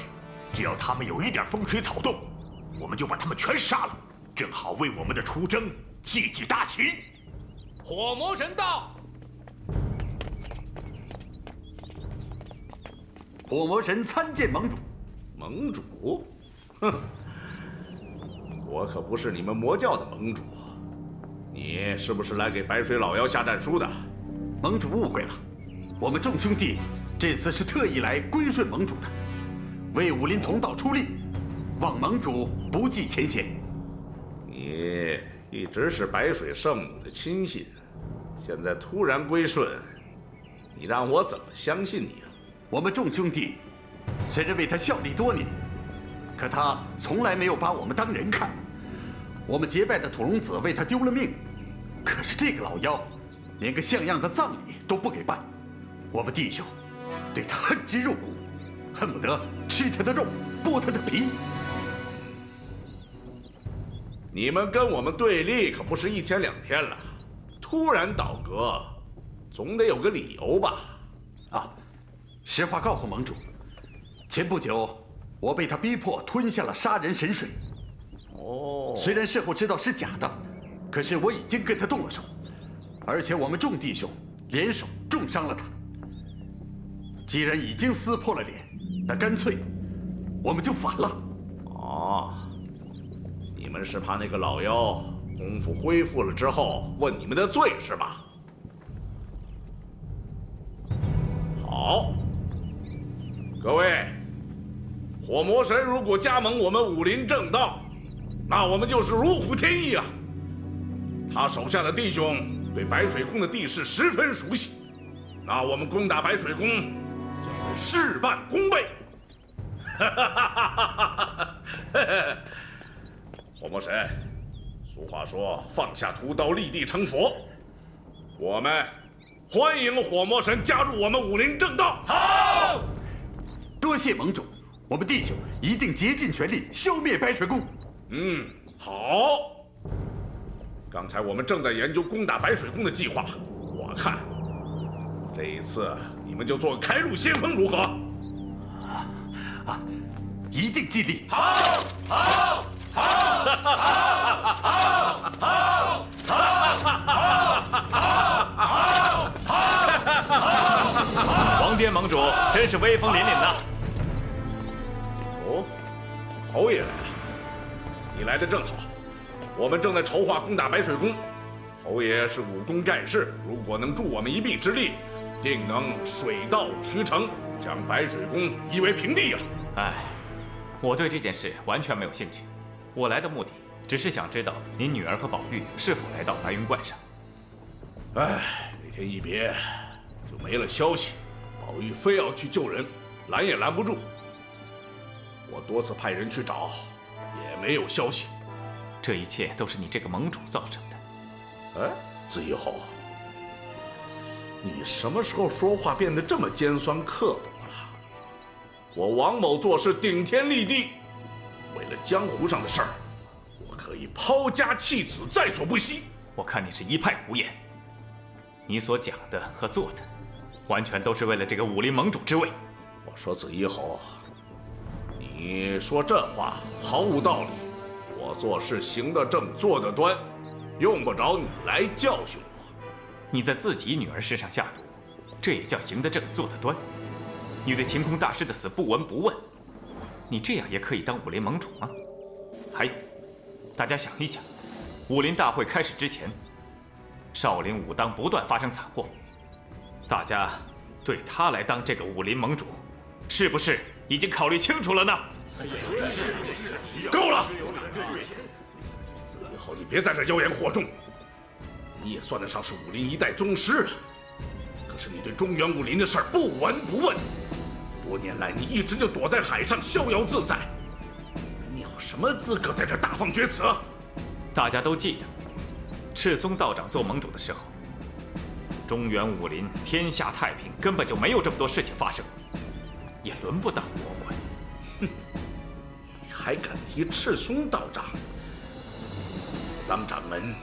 只要他们有一点风吹草动，我们就把他们全杀了，正好为我们的出征记记大旗。火魔神到。火魔神参见盟主。盟主？哼，我可不是你们魔教的盟主，你是不是来给白水老妖下战书的？盟主误会了，我们众兄弟这次是特意来归顺盟主的，为武林同道出力，望盟主不计前嫌。你一直是白水圣母的亲信，现在突然归顺，你让我怎么相信你啊？我们众兄弟虽然为他效力多年，可他从来没有把我们当人看。我们结拜的土龙子为他丢了命，可是这个老妖连个像样的葬礼都不给办，我们弟兄对他恨之入骨，恨不得吃他的肉，剥他的皮。你们跟我们对立可不是一天两天了，突然倒戈，总得有个理由吧？啊，实话告诉盟主，前不久我被他逼迫吞下了杀人神水。哦，虽然事后知道是假的，可是我已经跟他动了手，而且我们众弟兄联手重伤了他。既然已经撕破了脸，那干脆我们就反了。哦，你们是怕那个老妖功夫恢复了之后问你们的罪是吧？好，各位，火魔神如果加盟我们武林正道，那我们就是如虎添翼啊！他手下的弟兄对白水宫的地势十分熟悉，那我们攻打白水宫将会事半功倍。火魔神，俗话说放下屠刀立地成佛，我们欢迎火魔神加入我们武林正道。好，多谢盟主，我们弟兄一定竭尽全力消灭白水宫。嗯，好。刚才我们正在研究攻打白水宫的计划，我看这一次你们就做个开路先锋如何？一定尽力。好，好，好，好，好，王颠盟主真是威风凛凛呐！哦，侯爷来了，你来的正好，我们正在筹划攻打白水宫。侯爷是武功盖世，如果能助我们一臂之力，定能水到渠成，将白水宫夷为平地啊！哎，我对这件事完全没有兴趣。我来的目的只是想知道您女儿和宝玉是否来到白云观上。哎，那天一别就没了消息，宝玉非要去救人，拦也拦不住。我多次派人去找，也没有消息。这一切都是你这个盟主造成的。哎，子怡侯，你什么时候说话变得这么尖酸刻薄了？我王某做事顶天立地，为了江湖上的事儿，我可以抛家弃子，在所不惜。我看你是一派胡言，你所讲的和做的，完全都是为了这个武林盟主之位。我说子怡侯，你说这话毫无道理。我做事行得正，坐得端。用不着你来教训我。你在自己女儿身上下毒，这也叫行得正坐得端？你对晴空大师的死不闻不问，你这样也可以当武林盟主吗？还有，大家想一想，武林大会开始之前，少林武当不断发生惨祸，大家对他来当这个武林盟主，是不是已经考虑清楚了呢？够了！以后你别在这妖言惑众。你也算得上是武林一代宗师，可是你对中原武林的事儿不闻不问。多年来，你一直就躲在海上逍遥自在。你有什么资格在这大放厥词？大家都记得，赤松道长做盟主的时候，中原武林天下太平，根本就没有这么多事情发生，也轮不到我管。哼，你还敢提赤松道长？当掌门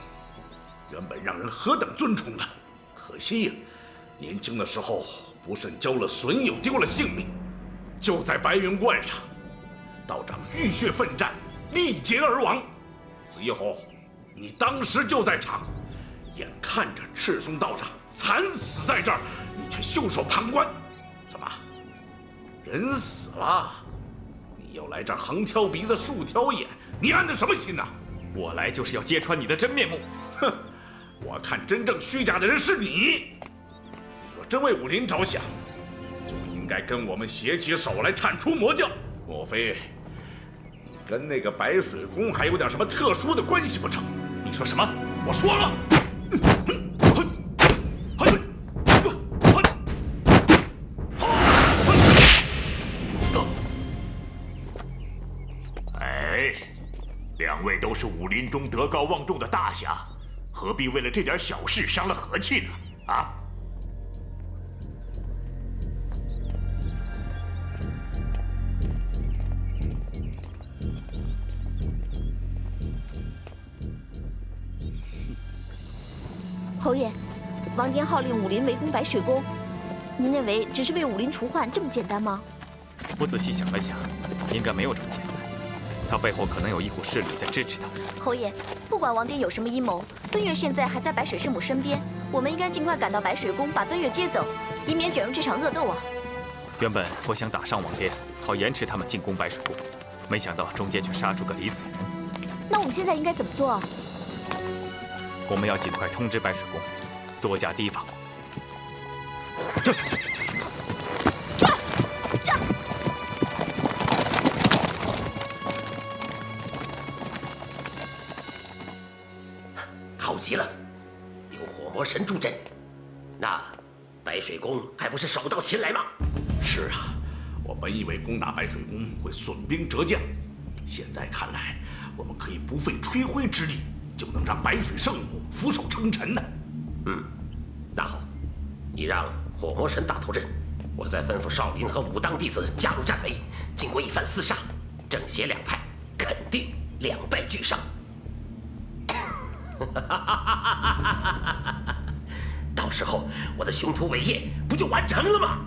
原本让人何等尊崇啊！可惜呀，年轻的时候不慎交了损友，丢了性命。就在白云观上，道长浴血奋战，力竭而亡。子怡侯，你当时就在场，眼看着赤松道长惨死在这儿，你却袖手旁观。怎么，人死了，你又来这儿横挑鼻子竖挑眼，你安的什么心呐？我来就是要揭穿你的真面目。哼，我看真正虚假的人是你。你若真为武林着想，就应该跟我们携起手来铲除魔教。莫非你跟那个白水宫还有点什么特殊的关系不成？你说什么？我说了。哎，两位都是武林中德高望重的大侠，何必为了这点小事伤了和气呢？啊！侯爷，王颠号令武林围攻白水宫，您认为只是为武林除患这么简单吗？我仔细想了想，应该没有这么简单。他背后可能有一股势力在支持他。侯爷，不管王颠有什么阴谋，奔月现在还在白水圣母身边，我们应该尽快赶到白水宫，把奔月接走，以免卷入这场恶斗啊！原本我想打伤王颠，好延迟他们进攻白水宫，没想到中间却杀出个李子仁。那我们现在应该怎么做啊？我们要尽快通知白水宫，多加提防。这。好极了，有火魔神助阵，那白水宫还不是手到擒来吗？是啊，我本以为攻打白水宫会损兵折将，现在看来，我们可以不费吹灰之力，就能让白水圣母俯首称臣呢。那好，你让火魔神打头阵，我再吩咐少林和武当弟子加入战围。经过一番厮杀，正邪两派肯定两败俱伤。到时候我的雄图伟业不就完成了吗？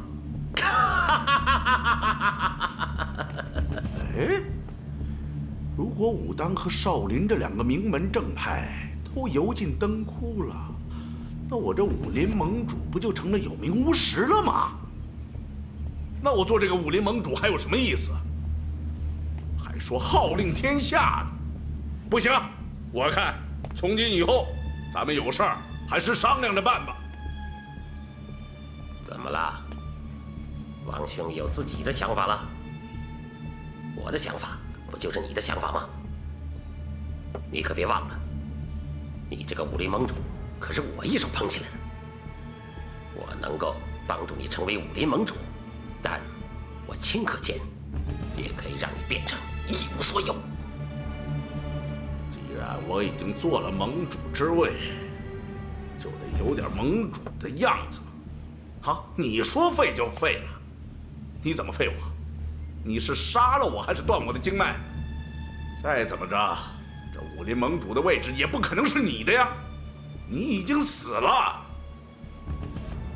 哎，如果武当和少林这两个名门正派都油尽灯枯了，那我这武林盟主不就成了有名无实了吗？那我做这个武林盟主还有什么意思？还还说号令天下呢？不行，我看从今以后，咱们有事儿还是商量着办吧。怎么了？王兄有自己的想法了？我的想法不就是你的想法吗？你可别忘了，你这个武林盟主可是我一手捧起来的。我能够帮助你成为武林盟主，但我顷刻间也可以让你变成一无所有。既然我已经做了盟主之位，就得有点盟主的样子。好，你说废就废了，你怎么废我？你是杀了我还是断我的经脉？再怎么着，这武林盟主的位置也不可能是你的呀，你已经死了。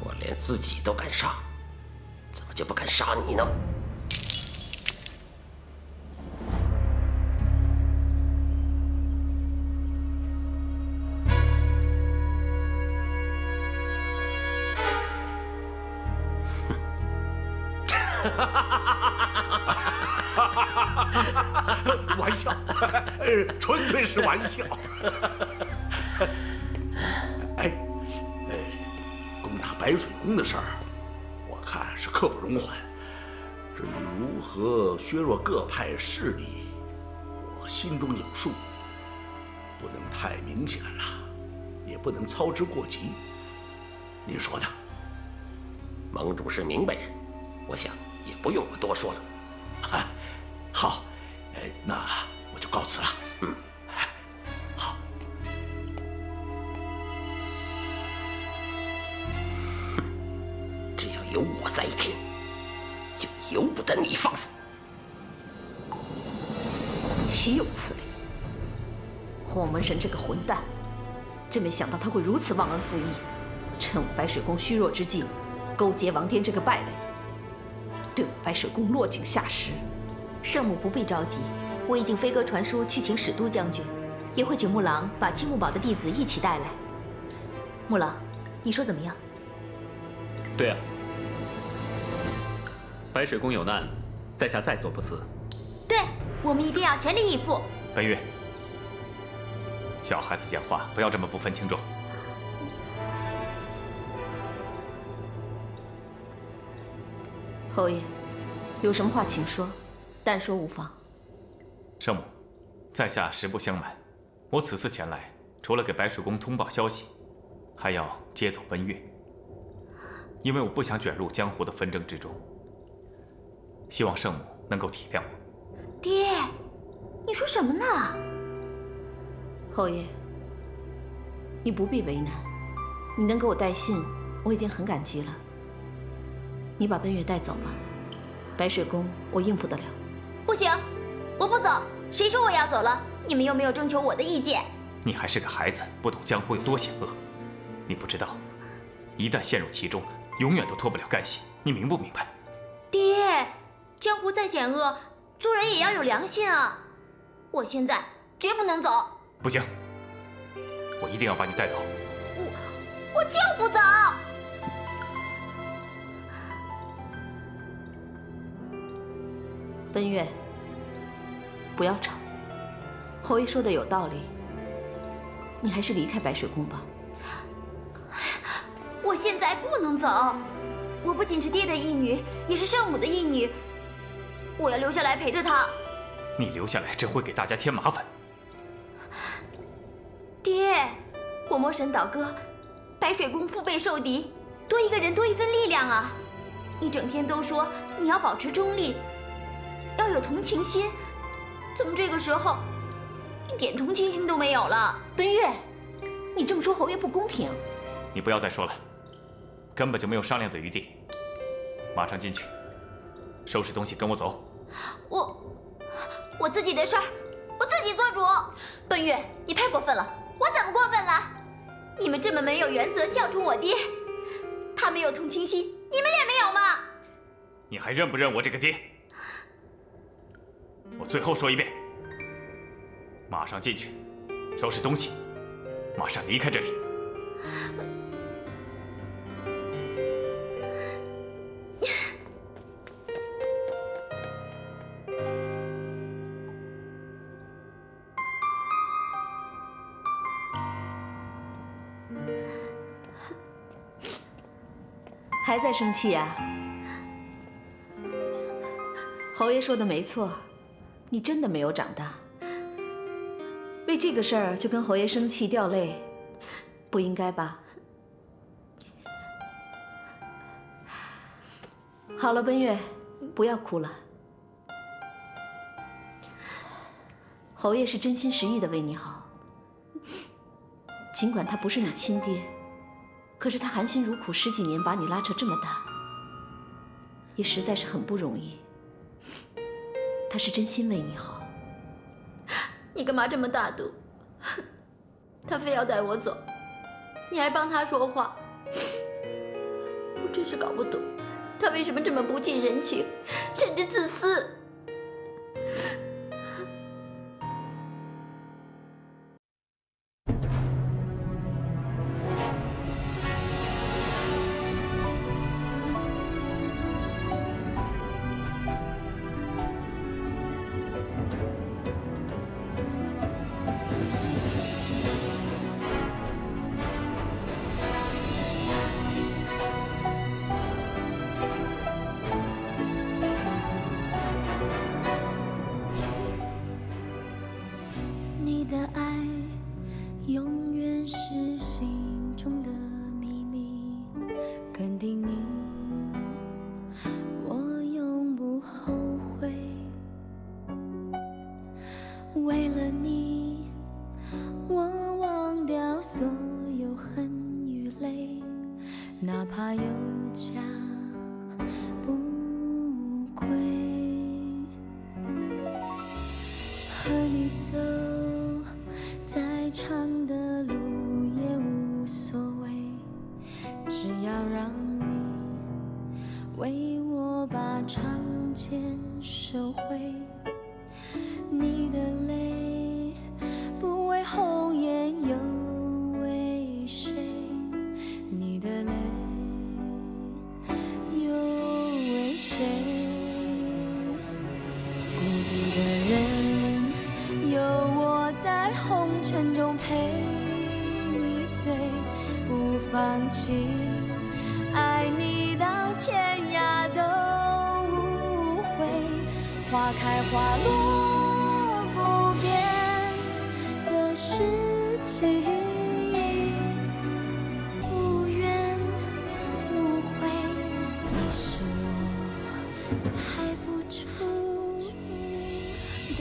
我连自己都敢杀，怎么就不敢杀你呢？玩笑，纯粹是玩笑。哎，攻打白水宫的事儿，我看是刻不容缓。至于如何削弱各派势力，我心中有数，不能太明显了，也不能操之过急。您说呢？盟主是明白人，我想也不用我多说了。好，那我就告辞了。好。只要有我在一天，就由不得你放肆。岂有此理！火门神这个混蛋，真没想到他会如此忘恩负义，趁我白水宫虚弱之际，勾结王颠这个败类，对我白水宫落井下石。圣母不必着急，我已经飞鸽传书去请使都将军，也会请木郎把青木堡的弟子一起带来。木郎，你说怎么样？对啊，白水宫有难，在下在所不辞。对，我们一定要全力以赴。本月，小孩子讲话不要这么不分轻重。侯爷，有什么话请说，但说无妨。圣母，在下实不相瞒，我此次前来，除了给白水宫通报消息，还要接走奔月，因为我不想卷入江湖的纷争之中。希望圣母能够体谅我。爹，你说什么呢？侯爷，你不必为难，你能给我带信，我已经很感激了。你把奔月带走吧，白水宫我应付得了。不行，我不走。谁说我要走了？你们又没有征求我的意见。你还是个孩子，不懂江湖有多险恶。你不知道，一旦陷入其中，永远都脱不了干系。你明不明白？爹，江湖再险恶，做人也要有良心啊！我现在绝不能走。不行，我一定要把你带走。我就不走。奔月，不要吵。侯爷说的有道理，你还是离开白水宫吧。我现在不能走，我不仅是爹的义女，也是圣母的义女，我要留下来陪着她。你留下来只会给大家添麻烦。爹，火魔神倒戈，白水宫腹背受敌，多一个人多一分力量啊！你整天都说你要保持中立，要有同情心，怎么这个时候一点同情心都没有了？奔月，你这么说侯爷不公平。你不要再说了，根本就没有商量的余地。马上进去，收拾东西，跟我走。我自己的事儿，我自己做主。奔月，你太过分了！我怎么过分了？你们这么没有原则，效忠我爹，他没有同情心，你们也没有吗？你还认不认我这个爹？我最后说一遍，马上进去，收拾东西，马上离开这里。还在生气呀？侯爷说的没错，你真的没有长大。为这个事儿就跟侯爷生气掉泪，不应该吧？好了，奔月，不要哭了。侯爷是真心实意的为你好，尽管他不是你亲爹，可是他含辛茹苦10几年把你拉扯这么大，也实在是很不容易。他是真心为你好。你干嘛这么大度？他非要带我走，你还帮他说话，我真是搞不懂，他为什么这么不近人情，甚至自私。你的爱永远是心中的秘密，肯定你，我永不后悔。为了你，我忘掉所有恨与泪，哪怕有家不归。和你走再长的路也无所谓，只要让你为我把长剑收回。你的泪不为红颜又为谁？你的泪又为谁？孤独的人有我在红尘中陪你醉，不放弃，爱你到天涯都无悔。花开花落不变的事情，无怨无悔，你是我猜不出的